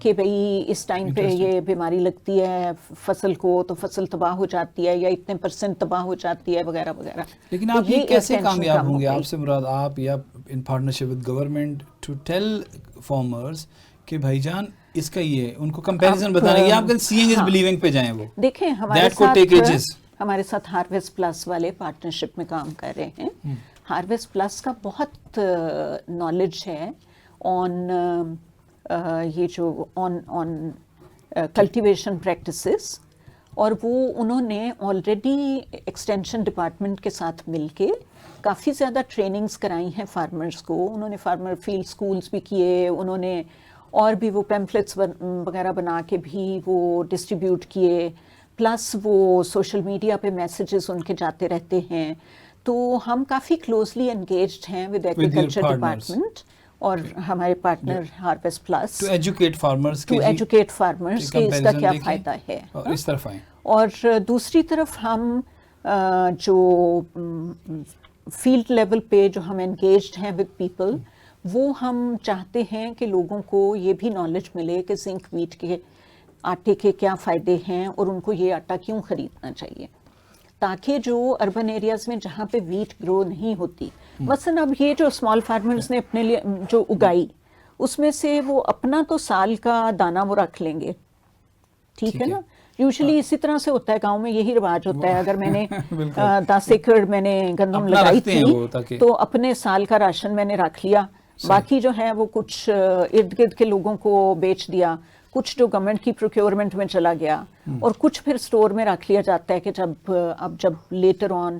کہ بھئی اس ٹائم پہ یہ بیماری لگتی ہے فصل کو تو فصل تباہ ہو جاتی ہے یا اتنے % تباہ ہو جاتی ہے وغیرہ وغیرہ. لیکن آپ یہ کیسے کامیاب ہوں گے؟ آپ سے مراد آپ یا in partnership with government to tell farmers کہ بھائی جان اس کا یہ ان کو کمپیریزن بتانا، یا آپ کا سیئنگ از بلیونگ پہ جائیں. وہ دیکھیں ہمارے ساتھ ہارویسٹ پلس والے پارٹنرشپ میں کام کر رہے ہیں. ہارویسٹ پلس کا بہت نالج ہے آن یہ جو آن کلٹیویشن پریکٹسز، اور وہ انہوں نے آلریڈی ایکسٹینشن ڈپارٹمنٹ کے ساتھ مل کے کافی زیادہ ٹریننگز کرائی ہیں فارمرز کو. انہوں نے فارمر فیلڈ سکولز بھی کیے، انہوں نے اور بھی وہ پیمفلٹس وغیرہ بنا کے بھی وہ ڈسٹریبیوٹ کیے، پلس وہ سوشل میڈیا پہ میسیجز ان کے جاتے رہتے ہیں. تو ہم کافی کلوزلی انگیجڈ ہیں ود ایگریکلچر ڈپارٹمنٹ اور ہمارے partner harvest plus two educate farmers کہ اس کا کیا فائدہ ہے. اس طرف آئیں. اور دوسری طرف ہم جو فیلڈ لیول پہ جو ہم انگیجڈ ہیں ود پیپل، وہ ہم چاہتے ہیں کہ لوگوں کو یہ بھی نالج ملے کہ زنک ویٹ کے آٹے کے کیا فائدے ہیں اور ان کو یہ آٹا کیوں خریدنا چاہیے، تاکہ جو اربن ایریاز میں جہاں پہ ویٹ گرو نہیں ہوتی، مثلا اب یہ جو اسمال فارمرز نے اپنے لیے جو اگائی، اس میں سے وہ اپنا تو سال کا دانہ وہ رکھ لیں گے، ٹھیک ہے نا. یوزلی اسی طرح سے ہوتا ہے گاؤں میں، یہی رواج ہوتا ہے. اگر میں نے 10 ایکڑ میں نے گندم لگائی تھی تو اپنے سال کا راشن میں نے رکھ لیا، باقی جو ہے وہ کچھ ارد گرد کے لوگوں کو بیچ دیا، کچھ جو گورنمنٹ کی پروکیورمنٹ میں چلا گیا، اور کچھ پھر سٹور میں رکھ لیا جاتا ہے کہ جب لیٹر آن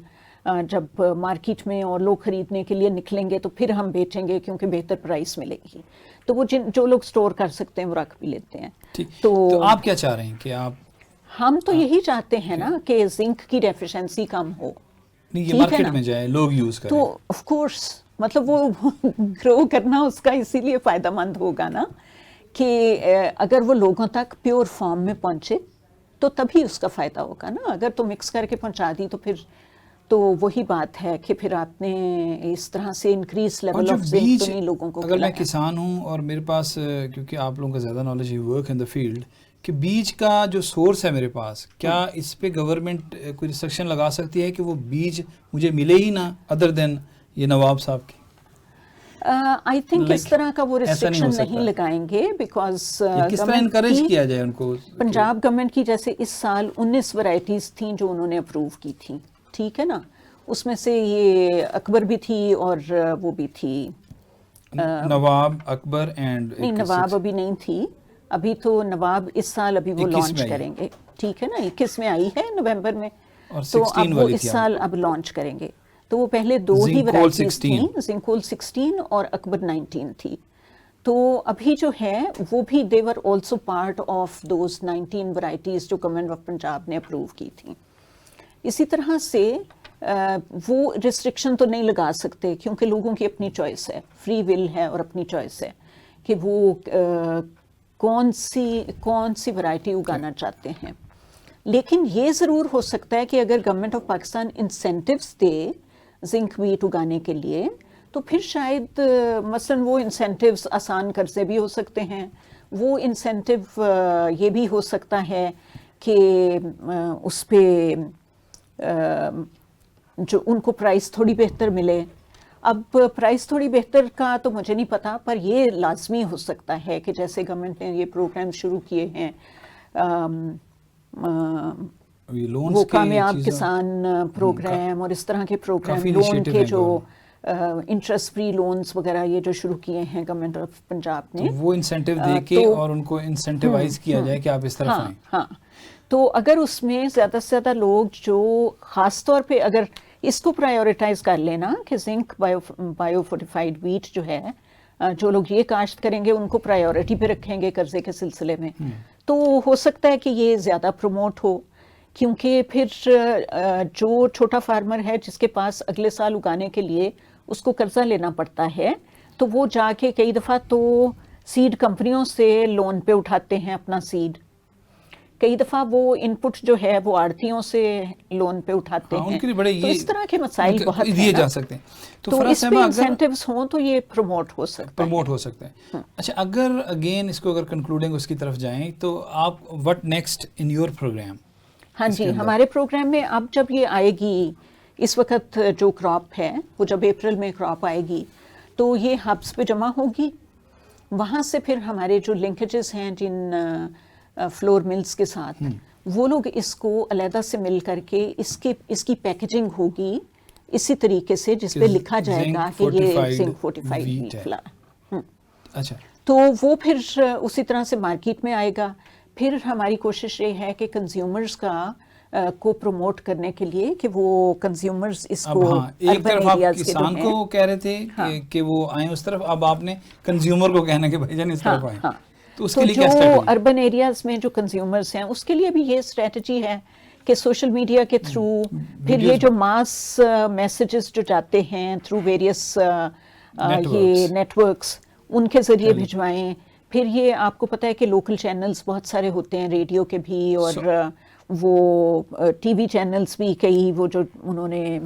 جب مارکیٹ میں اور لوگ خریدنے کے لیے نکلیں گے تو پھر ہم بیچیں گے کیونکہ بہتر پرائس ملے گی. تو وہ جو لوگ سٹور کر سکتے ہیں وہ رکھ بھی لیتے ہیں. تو آپ کیا چاہ رہے ہیں کہ ہم تو یہی چاہتے ہیں نا کہ زنک کی ڈیفیشنسی کم ہو، یہ مارکیٹ میں جائے، لوگ یوز کریں. تو آف کورس مطلب وہ گرو کرنا اس کا اسی لیے فائدہ مند ہوگا نا کہ اگر وہ لوگوں تک پیور فارم میں پہنچے تو تبھی اس کا فائدہ ہوگا نا. اگر تو مکس کر کے پہنچا دی تو پھر تو وہی بات ہے کہ پھر آپ نے اس طرح سے انکریز لیول آف زنک تو نہیں لوگوں کو. اگر میں کسان ہوں اور میرے پاس، کیونکہ آپ لوگوں کا زیادہ نالج ہے، ورک ان دا فیلڈ، کہ بیج کا جو سورس ہے میرے پاس، کیا اس پہ گورنمنٹ کوئی ریسٹرکشن لگا سکتی ہے کہ وہ بیج مجھے ملے ہی نہ ادر دین یہ نواب صاحب کی؟ آئی تھنک اس طرح کا وہ ریسٹرکشن نہیں لگائیں گے، بیکاز کس طرح انکریج کیا جائے ان کو. پنجاب گورنمنٹ کی جیسے اس سال 19 ورائٹیز تھیں جو انہوں نے اپروو کی تھیں، ٹھیک ہے نا. اس میں سے یہ اکبر بھی تھی اور وہ بھی تھی نواب، اکبر اینڈ نہیں، نواب ابھی نہیں تھی. ابھی تو نواب اس سال ابھی وہ لانچ کریں گے، ٹھیک ہے نا. 21 میں آئی ہے نومبر میں، تو اب وہ اس سال اب لانچ کریں گے. تو وہ پہلے 2 ہی ورائٹیز تھیں، زنکول 16 اور اکبر 19 تھی. تو ابھی جو ہے وہ بھی they were also part of those 19 varieties جو گورنمنٹ آف پنجاب نے اپروو کی تھیں. اسی طرح سے وہ ریسٹرکشن تو نہیں لگا سکتے کیونکہ لوگوں کی اپنی چوائس ہے، فری ول ہے اور اپنی چوائس ہے کہ وہ کون سی ورائٹی اگانا چاہتے ہیں. لیکن یہ ضرور ہو سکتا ہے کہ اگر گورنمنٹ آف پاکستان انسینٹیوز دے زنک ویٹ اگانے کے لیے تو پھر شاید مثلا وہ انسینٹیوز آسان قرضے بھی ہو سکتے ہیں. وہ انسینٹیو یہ بھی ہو سکتا ہے کہ اس پہ جو ان کو پرائس تھوڑی بہتر ملے. اب پرائس تھوڑی بہتر کا تو مجھے نہیں پتا، پر یہ لازمی ہو سکتا ہے کہ جیسے گورنمنٹ نے یہ پروگرام شروع کیے ہیں، وہ کامیاب کسان پروگرام اور اس طرح کے پروگرام، لون کے جو انٹرسٹ فری لونز وغیرہ یہ جو شروع کیے ہیں گورنمنٹ آف پنجاب نے، وہ انسینٹیو دے کے اور ان کو انسینٹیوائز کیا جائے کہ آپ اس طرف آئیں. ہاں، تو اگر اس میں زیادہ سے زیادہ لوگ جو خاص طور پہ اگر اس کو پرائیورٹائز کر لینا کہ زنک بایو فورٹیفائڈ ویٹ جو ہے، جو لوگ یہ کاشت کریں گے ان کو پرائیورٹی پہ رکھیں گے قرضے کے سلسلے میں، تو ہو سکتا ہے کہ یہ زیادہ پروموٹ ہو. کیونکہ پھر جو چھوٹا فارمر ہے جس کے پاس اگلے سال اگانے کے لیے اس کو قرضہ لینا پڑتا ہے، تو وہ جا کے کئی دفعہ تو سیڈ کمپنیوں سے لون پہ اٹھاتے ہیں اپنا سیڈ، کئی دفعہ وہ ان پٹ جو ہے وہ آڑتیوں سے لون پہ اٹھاتے ہیں, ان کے لیے بڑے تو اس طرح کے مسائل بہت دیے جا سکتے ہیں. تو اس پہ انسینٹیوز ہوں تو یہ پروموٹ ہو سکتا ہے. اچھا, اگر اگین اس کو اگر کنکلوڈنگ اس کی طرف جائیں تو آپ what next in your program? ہاں جی, ہمارے پروگرام میں اب جب یہ آئے گی, اس وقت جو کراپ ہے وہ جب اپریل میں کراپ آئے گی تو یہ ہبس پہ جمع ہوگی. وہاں سے پھر ہمارے جو لنکیجز ہیں جن فلور ملز کے ساتھ, وہ لوگ اس کو علیحدہ سے مل کر کے اس کی پیکیجنگ ہوگی اسی طریقے سے جس پہ لکھا جائے گا کہ یہ زنک فورٹیفائڈ ویٹ فلاور. اچھا, تو وہ پھر اسی طرح سے مارکیٹ میں آئے گا. پھر ہماری کوشش یہ ہے کہ کنزیومرز کو پروموٹ کرنے کے لیے کہ وہ کنزیومرز اس کو ایک طرف آپ کسان کو کہہ رہے تھے کہ وہ آئیں اس طرف, اب آپ نے کنزیومر کو کہنا کہ بھائی جان اس طرف آئیں. تو اس کے لیے کیا جو اربن ایریاز میں جو کنزیومرز ہیں اس کے لیے بھی یہ اسٹریٹجی ہے کہ سوشل میڈیا کے تھرو, پھر یہ جو ماس میسیجز جو جاتے ہیں تھرو ویریس یہ نیٹ ورکس, ان کے ذریعے بھجوائیں. پھر یہ آپ کو پتہ ہے کہ لوکل چینلز بہت سارے ہوتے ہیں, ریڈیو کے بھی اور وہ ٹی وی چینلز بھی کئی, وہ جو انہوں نے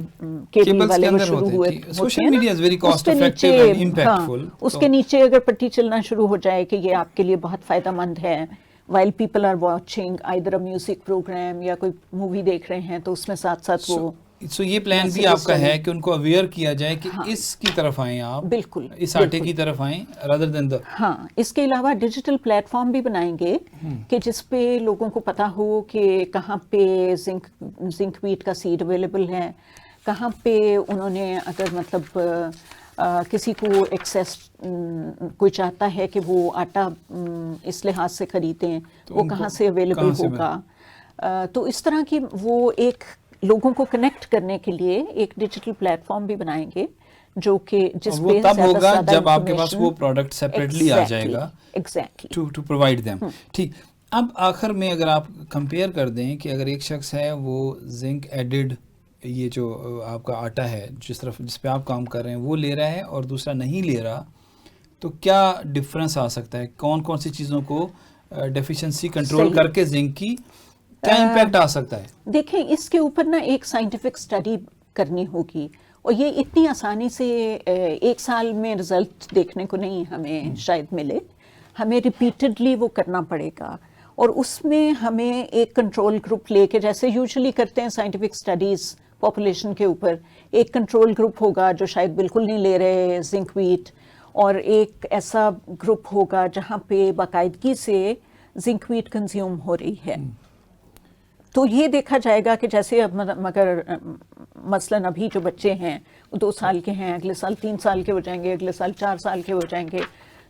کیبل والے وہ شروع ہوئے social media is very cost effective and impactful. اس کے نیچے اگر پٹی چلنا شروع ہو جائے کہ یہ آپ کے لیے بہت فائدہ مند ہے, while people are watching either a music program یا کوئی مووی دیکھ رہے ہیں, تو اس میں ساتھ ساتھ وہ سو یہ پلان بھی آپ کا ہے کہ ان کو اویئر کیا جائے کہ اس کی طرف آئیں, آپ بالکل اس آٹے کی طرف آئیں rather than the. ہاں, اس کے علاوہ ڈیجیٹل پلیٹ فارم بھی بنائیں گے کہ جس پہ لوگوں کو پتا ہو کہ کہاں پہ زنک ویٹ کا سیڈ اویلیبل ہے, کہاں پہ انہوں نے اگر مطلب کسی کو ایکسیس کوئی چاہتا ہے کہ وہ آٹا اس لحاظ سے خریدیں, وہ کہاں سے اویلیبل ہوگا. تو اس طرح کی وہ ایک لوگوں کو کنیکٹ کرنے کے لیے ایک ڈیجیٹل پلیٹ فارم بھی بنائیں گے جو کہ جس پہ تب ہوگا جب آپ کے پاس وہ پروڈکٹ سیپریٹلی آ جائے گا ٹو پرووائڈ دیم. ٹھیک, اب آخر میں اگر آپ کمپیئر کر دیں کہ اگر ایک شخص ہے وہ زنک ایڈڈ یہ جو آپ کا آٹا ہے جس پہ آپ کام کر رہے ہیں وہ لے رہا ہے اور دوسرا نہیں لے رہا, تو کیا ڈفرنس آ سکتا ہے؟ کون کون سی چیزوں کو ڈیفیشنسی کنٹرول کر کے زنک کی کیا امپیکٹ آ سکتا ہے؟ دیکھیں, اس کے اوپر نا ایک سائنٹیفک اسٹڈی کرنی ہوگی, اور یہ اتنی آسانی سے ایک سال میں رزلٹ دیکھنے کو نہیں ہمیں شاید ملے, ہمیں ریپیٹڈلی وہ کرنا پڑے گا. اور اس میں ہمیں ایک کنٹرول گروپ لے کے, جیسے یوزلی کرتے ہیں سائنٹیفک اسٹڈیز پاپولیشن کے اوپر, ایک کنٹرول گروپ ہوگا جو شاید بالکل نہیں لے رہے زنک ویٹ, اور ایک ایسا گروپ ہوگا جہاں پہ باقاعدگی سے زنک ویٹ کنزیوم ہو رہی ہے. تو یہ دیکھا جائے گا کہ جیسے اب مگر مثلاً ابھی جو بچے ہیں وہ 2 سال کے ہیں, اگلے سال 3 سال کے ہو جائیں گے, اگلے سال 4 سال کے ہو جائیں گے,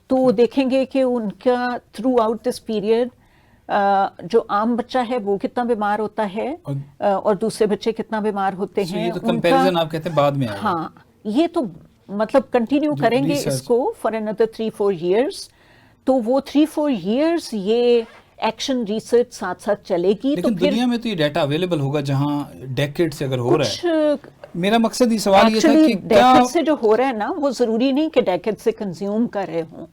تو دیکھیں گے کہ ان کا تھرو آؤٹ دس پیریڈ جو عام بچہ ہے وہ کتنا بیمار ہوتا ہے اور دوسرے بچے کتنا بیمار ہوتے ہیں. یہ تو کمپیریزن آپ کہتے ہیں بعد میں آئے گا. ہاں, یہ تو مطلب کنٹینیو کریں گے اس کو فار another 3-4 years. تو وہ 3-4 years یہ ایکشن ریسرچ ساتھ ساتھ چلے گی. لیکن دنیا میں تو یہ ڈیٹا اویلیبل ہوگا جہاں ڈیکیڈ سے اگر ہو رہا ہے. میرا مقصد یہ سوال یہ تھا کہ ڈیکیڈ سے جو ہو رہا ہے نا, وہ ضروری نہیں کہ ڈیکیڈ سے کنزیوم کر رہے ہوں,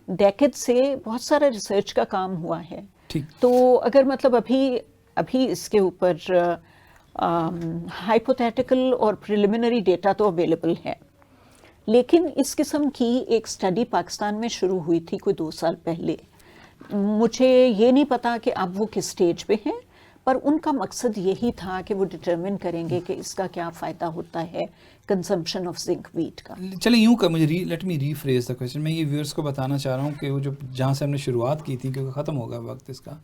ڈیکیڈ سے بہت سارا ریسرچ کا کام ہوا ہے. تو اگر مطلب ابھی اس کے اوپر ہائپوتھیٹیکل اور پریلیمنری ڈیٹا تو اویلیبل ہے, لیکن اس قسم کی ایک اسٹڈی پاکستان میں شروع ہوئی تھی کوئی 2 سال پہلے. مجھے یہ نہیں پتا کہ اب وہ کس سٹیج پہ ہیں, پر ان کا مقصد یہی تھا کہ وہ ڈٹرمن کریں گے کہ اس کا کیا فائدہ ہوتا ہے کنزمپشن آف زنک ویٹ کا. چلیں یوں کہ مجھے لیٹ می ری فریز دا کویسچن. میں یہ ویورز کو بتانا چاہ رہا ہوں کہ وہ جو جہاں سے ہم نے شروعات کی تھی, کیونکہ ختم ہوگا وقت اس کا,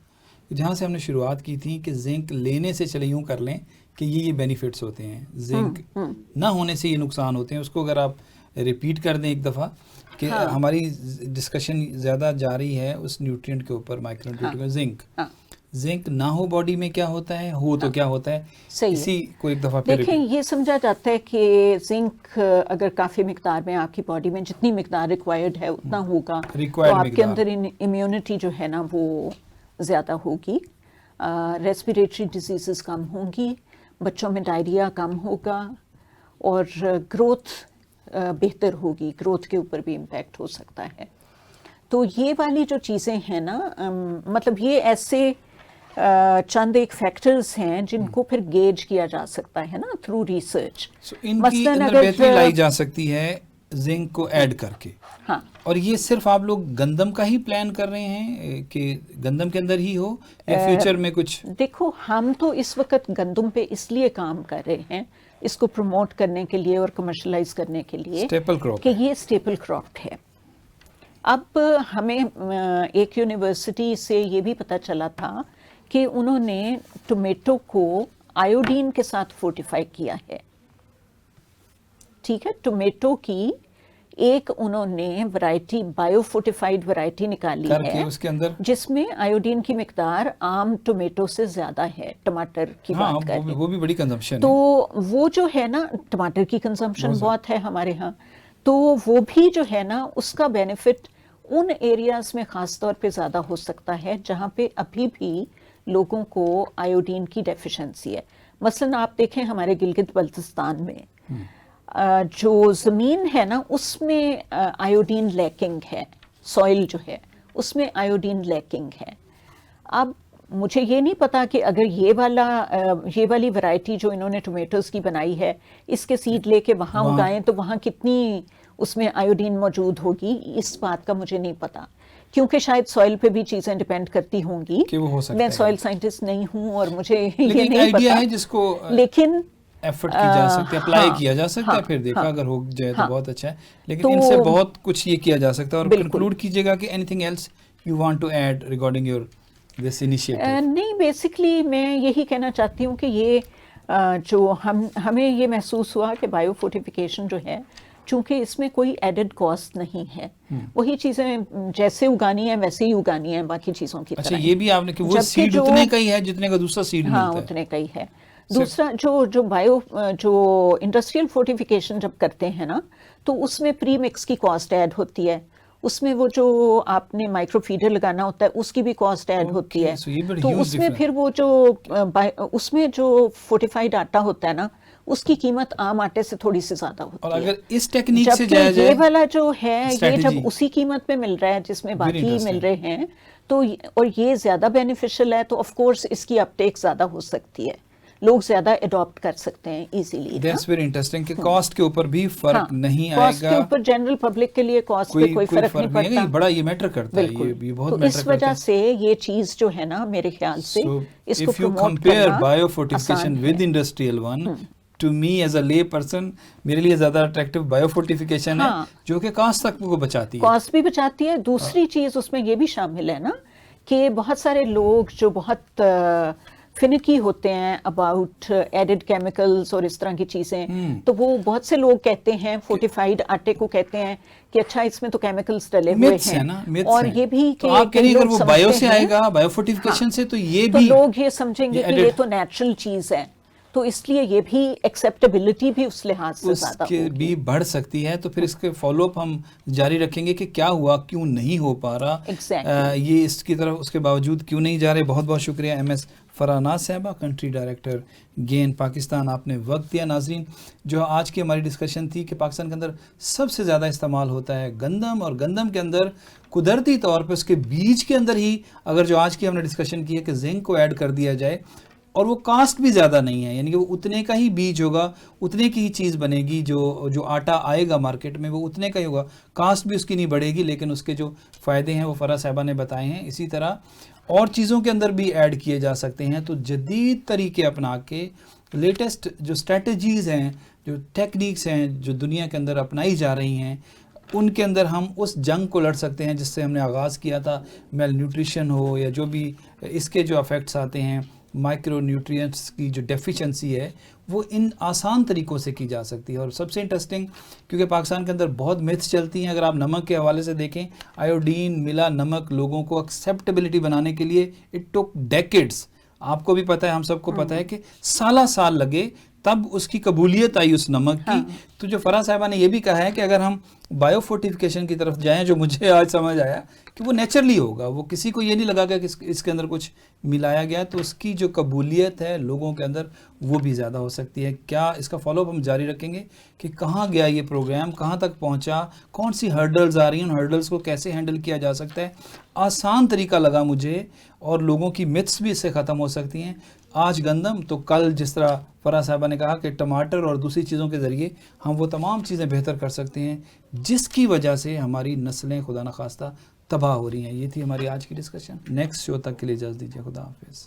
جہاں سے ہم نے شروعات کی تھی کہ زنک لینے سے چلیں یوں کر لیں کہ یہ بینیفٹس ہوتے ہیں, زنک نہ ہونے سے یہ نقصان ہوتے ہیں. اس کو اگر آپ ریپیٹ کر دیں ایک دفعہ کہ ہماری ڈسکشن زیادہ جاری ہے اس نیوٹرینٹ کے اوپر, مائکرو نیوٹرینٹ زنک. زنک نہ ہو باڈی میں کیا ہوتا ہے, ہو تو کیا ہوتا ہے, اسی کو ایک دفعہ دیکھیں. یہ سمجھا جاتا ہے کہ زنک اگر کافی مقدار میں آپ کی باڈی میں جتنی مقدار ریکوائرڈ ہے اتنا ہوگا تو آپ کے اندر امیونٹی جو ہے نا وہ زیادہ ہوگی, ریسپیریٹری ڈیزیزز کم ہوں گی, بچوں میں ڈائریا کم ہوگا, اور گروتھ بہتر ہوگی, گروتھ کے اوپر بھی امپیکٹ ہو سکتا ہے. تو یہ والی جو چیزیں ہیں نا, مطلب یہ ایسے چند ایک فیکٹرز ہیں جن کو پھر گیج کیا جا سکتا ہے نا تھرو ریسرچ. ان کی اندر بہتری لائی جا سکتی ہے زنک کو ایڈ کر کے. ہاں. اور یہ صرف آپ لوگ گندم کا ہی پلان کر رہے ہیں کہ گندم کے اندر ہی ہو یا فیوچر میں کچھ؟ دیکھو ہم تو اس وقت گندم پہ اس لیے کام کر رہے ہیں اس کو پروموٹ کرنے کے لیے اور کمرشلائز کرنے کے لیے کہ یہ اسٹیپل کراپ ہے. اب ہمیں ایک یونیورسٹی سے یہ بھی پتہ چلا تھا کہ انہوں نے ٹومیٹو کو آیوڈین کے ساتھ فورٹیفائی کیا ہے. ٹھیک ہے. ٹومیٹو کی ایک انہوں نے ورائٹی بایو فورٹیفائیڈ ورائٹی نکالی ہے اس کے اندر جس میں آیوڈین کی مقدار عام ٹومیٹو سے زیادہ ہے. ٹماٹر کی بات کریں وہ بھی بڑی کنزمپشن تو وہ جو ہے نا ٹماٹر کی کنزمپشن بہت ہے ہمارے ہاں. تو وہ بھی جو ہے نا اس کا بینیفٹ ان ایریاز میں خاص طور پہ زیادہ ہو سکتا ہے جہاں پہ ابھی بھی لوگوں کو آیوڈین کی ڈیفیشنسی ہے. مثلا آپ دیکھیں ہمارے گلگت بلتستان میں جو زمین ہے نا اس میں آیوڈین لیکنگ ہے. سوئل جو ہے اس میں آیوڈین لیکنگ ہے. اب مجھے یہ نہیں پتا کہ اگر یہ والی ورائٹی جو انہوں نے ٹومیٹوز کی بنائی ہے اس کے سیڈ لے کے وہاں اگائیں تو وہاں کتنی اس میں آیوڈین موجود ہوگی. اس بات کا مجھے نہیں پتا کیونکہ شاید سوئل پہ بھی چیزیں ڈیپینڈ کرتی ہوں گی. میں سوئل سائنٹسٹ نہیں ہوں اور مجھے یہ نہیں پتا جس کو لیکن ایفرٹ کی جا سکتی ہے اپلائی کیا جا سکتا ہے پھر دیکھا اگر ہو جائے تو بہت اچھا ہے. لیکن ان سے بہت کچھ یہ کیا جا سکتا ہے. اور کنکلوڈ کیجیے گا کہ anything else you want to add regarding your this initiative? نہیں بیسکلی میں یہی کہنا چاہتی ہوں کہ یہ جو ہمیں یہ محسوس ہوا کہ بایو فورٹیفیکیشن جو ہے چونکہ اس میں کوئی ایڈڈ کاسٹ نہیں ہے. وہی چیزیں جیسے اگانی ہیں ویسے ہی اگانی ہیں باقی چیزوں کی طرح. اچھا یہ بھی آپ نے کہ وہ سیڈ اتنے کا ہی ہے جتنے کا دوسرا سیڈ ملتا ہے؟ ہاں اتنے کا ہی ہے. دوسرا جو انڈسٹریل فورٹیفیکیشن جب کرتے ہیں نا تو اس میں پری مکس کی کاسٹ ایڈ ہوتی ہے. اس میں وہ جو آپ نے مائکرو فیڈر لگانا ہوتا ہے اس کی بھی کاسٹ ایڈ ہوتی ہے. تو اس میں پھر وہ اس میں جو فورٹیفائڈ آٹا ہوتا ہے نا اس کی قیمت عام آٹے سے تھوڑی سی زیادہ ہوتی ہے. اور اگر اس ٹیکنیک سے جایا جائے یہ والا جو ہے یہ جب اسی قیمت پہ مل رہا ہے جس میں باقی مل رہے ہیں تو اور یہ زیادہ بینیفیشل ہے تو آف کورس اس کی اپ ٹیک زیادہ ہو سکتی ہے. لوگ زیادہ اڈاپٹ کر سکتے ہیں ایزیلی. دیٹس ویری انٹرسٹنگ کہ کاسٹ کے اوپر بھی فرق نہیں آئے گا. کاسٹ کے اوپر جنرل پبلک کے لیے کاسٹ پہ کوئی فرق نہیں پڑتا. بڑا یہ میٹر کرتا ہے. یہ بہت میٹر کرتا ہے. اس وجہ سے یہ چیز جو ہے نا میرے خیال سے اس کو if you پروموٹ compare کرنا biofortification with industrial one to me as a lay person میرے لیے زیادہ اٹریکٹیو بایوفورٹیفیکیشن ہے جو کہ کاسٹ تک کو بچاتی ہے. کاسٹ بھی بچاتی ہے. دوسری چیز اس میں یہ بھی شامل ہے نا کہ بہت سارے لوگ جو بہت فنکی ہوتے ہیں اباؤٹ ایڈڈ کیمیکلز اور اس طرح کی چیزیں تو وہ بہت سے لوگ کہتے ہیں فورٹیفائڈ آٹے کو کہتے ہیں کہ اچھا اس میں تو کیمیکلز ڈلے ہوئے ہیں. اور یہ بھی کہ آپ کہہ رہی اگر وہ بایو سے آئے گا بایو فورٹیفیکیشن سے تو یہ بھی لوگ یہ سمجھیں گے کہ یہ تو نیچرل چیز ہے تو اس لیے یہ بھی ایکسیپٹیبلٹی بھی اس لحاظ سے زیادہ بھی بڑھ سکتی ہے. تو پھر اس کے فالو اپ ہم جاری رکھیں گے کہ کیا ہوا کیوں نہیں ہو پا رہا یہ اس کی طرف اس کے باوجود کیوں نہیں جا رہے. بہت بہت شکریہ ایم ایس فرح ناز صاحبہ کنٹری ڈائریکٹر گین پاکستان. آپ نے وقت دیا. ناظرین جو آج کی ہماری ڈسکشن تھی کہ پاکستان کے اندر سب سے زیادہ استعمال ہوتا ہے گندم اور گندم کے اندر قدرتی طور پہ اس کے بیج کے اندر ہی اگر جو آج کی ہم نے ڈسکشن کی ہے کہ زنک کو ایڈ کر دیا جائے اور وہ کاسٹ بھی زیادہ نہیں ہے یعنی کہ وہ اتنے کا ہی بیج ہوگا اتنے کی ہی چیز بنے گی. جو آٹا آئے گا مارکیٹ میں وہ اتنے کا ہی ہوگا. کاسٹ بھی اس کی نہیں بڑھے گی لیکن اس کے جو فائدے ہیں وہ فرح صاحبہ نے بتائے ہیں. اسی طرح اور چیزوں کے اندر بھی ایڈ کیے جا سکتے ہیں. تو جدید طریقے اپنا کے لیٹسٹ جو اسٹریٹجیز ہیں جو ٹیکنیکس ہیں جو دنیا کے اندر اپنائی جا رہی ہیں ان کے اندر ہم اس جنگ کو لڑ سکتے ہیں جس سے ہم نے آغاز کیا تھا. میل نیوٹریشن ہو یا جو بھی اس کے جو افیکٹس آتے ہیں مائکرو نیوٹرینٹس کی جو ڈیفیشنسی ہے وہ ان آسان طریقوں سے کی جا سکتی ہے. اور سب سے انٹرسٹنگ کیونکہ پاکستان کے اندر بہت میتھس چلتی ہیں. اگر آپ نمک کے حوالے سے دیکھیں آیوڈین ملا نمک لوگوں کو ایکسیپٹیبلٹی بنانے کے لیے اٹ ٹک ڈیکیڈز. آپ کو بھی پتہ ہے ہم سب کو پتہ ہے کہ سالہ سال لگے تب اس کی قبولیت آئی اس نمک کی. تو جو فرح صاحبہ نے یہ بھی کہا ہے کہ اگر ہم بایو فورٹیفیکیشن کی طرف جائیں، جو مجھے آج سمجھ آیا کہ وہ نیچرلی ہوگا، وہ کسی کو یہ نہیں لگا کہ اس کے اندر کچھ ملایا گیا، تو اس کی جو قبولیت ہے لوگوں کے اندر وہ بھی زیادہ ہو سکتی ہے. کیا اس کا فالو اپ ہم جاری رکھیں گے کہ کہاں گیا یہ پروگرام، کہاں تک پہنچا، کون سی ہرڈلز آ رہی ہیں، ان ہرڈلز کو کیسے ہینڈل کیا جا سکتا ہے. آسان طریقہ لگا مجھے، اور لوگوں کی متس بھی اس سے ختم ہو سکتی ہیں. آج گندم تو کل جس طرح فرح صاحبہ نے کہا کہ ٹماٹر اور دوسری چیزوں کے ذریعے ہم وہ تمام چیزیں بہتر کر سکتے ہیں جس کی وجہ سے ہماری نسلیں خدا نخواستہ تباہ ہو رہی ہیں. یہ تھی ہماری آج کی ڈسکشن. نیکسٹ شو تک کے لیے اجازت دیجیے. خدا حافظ.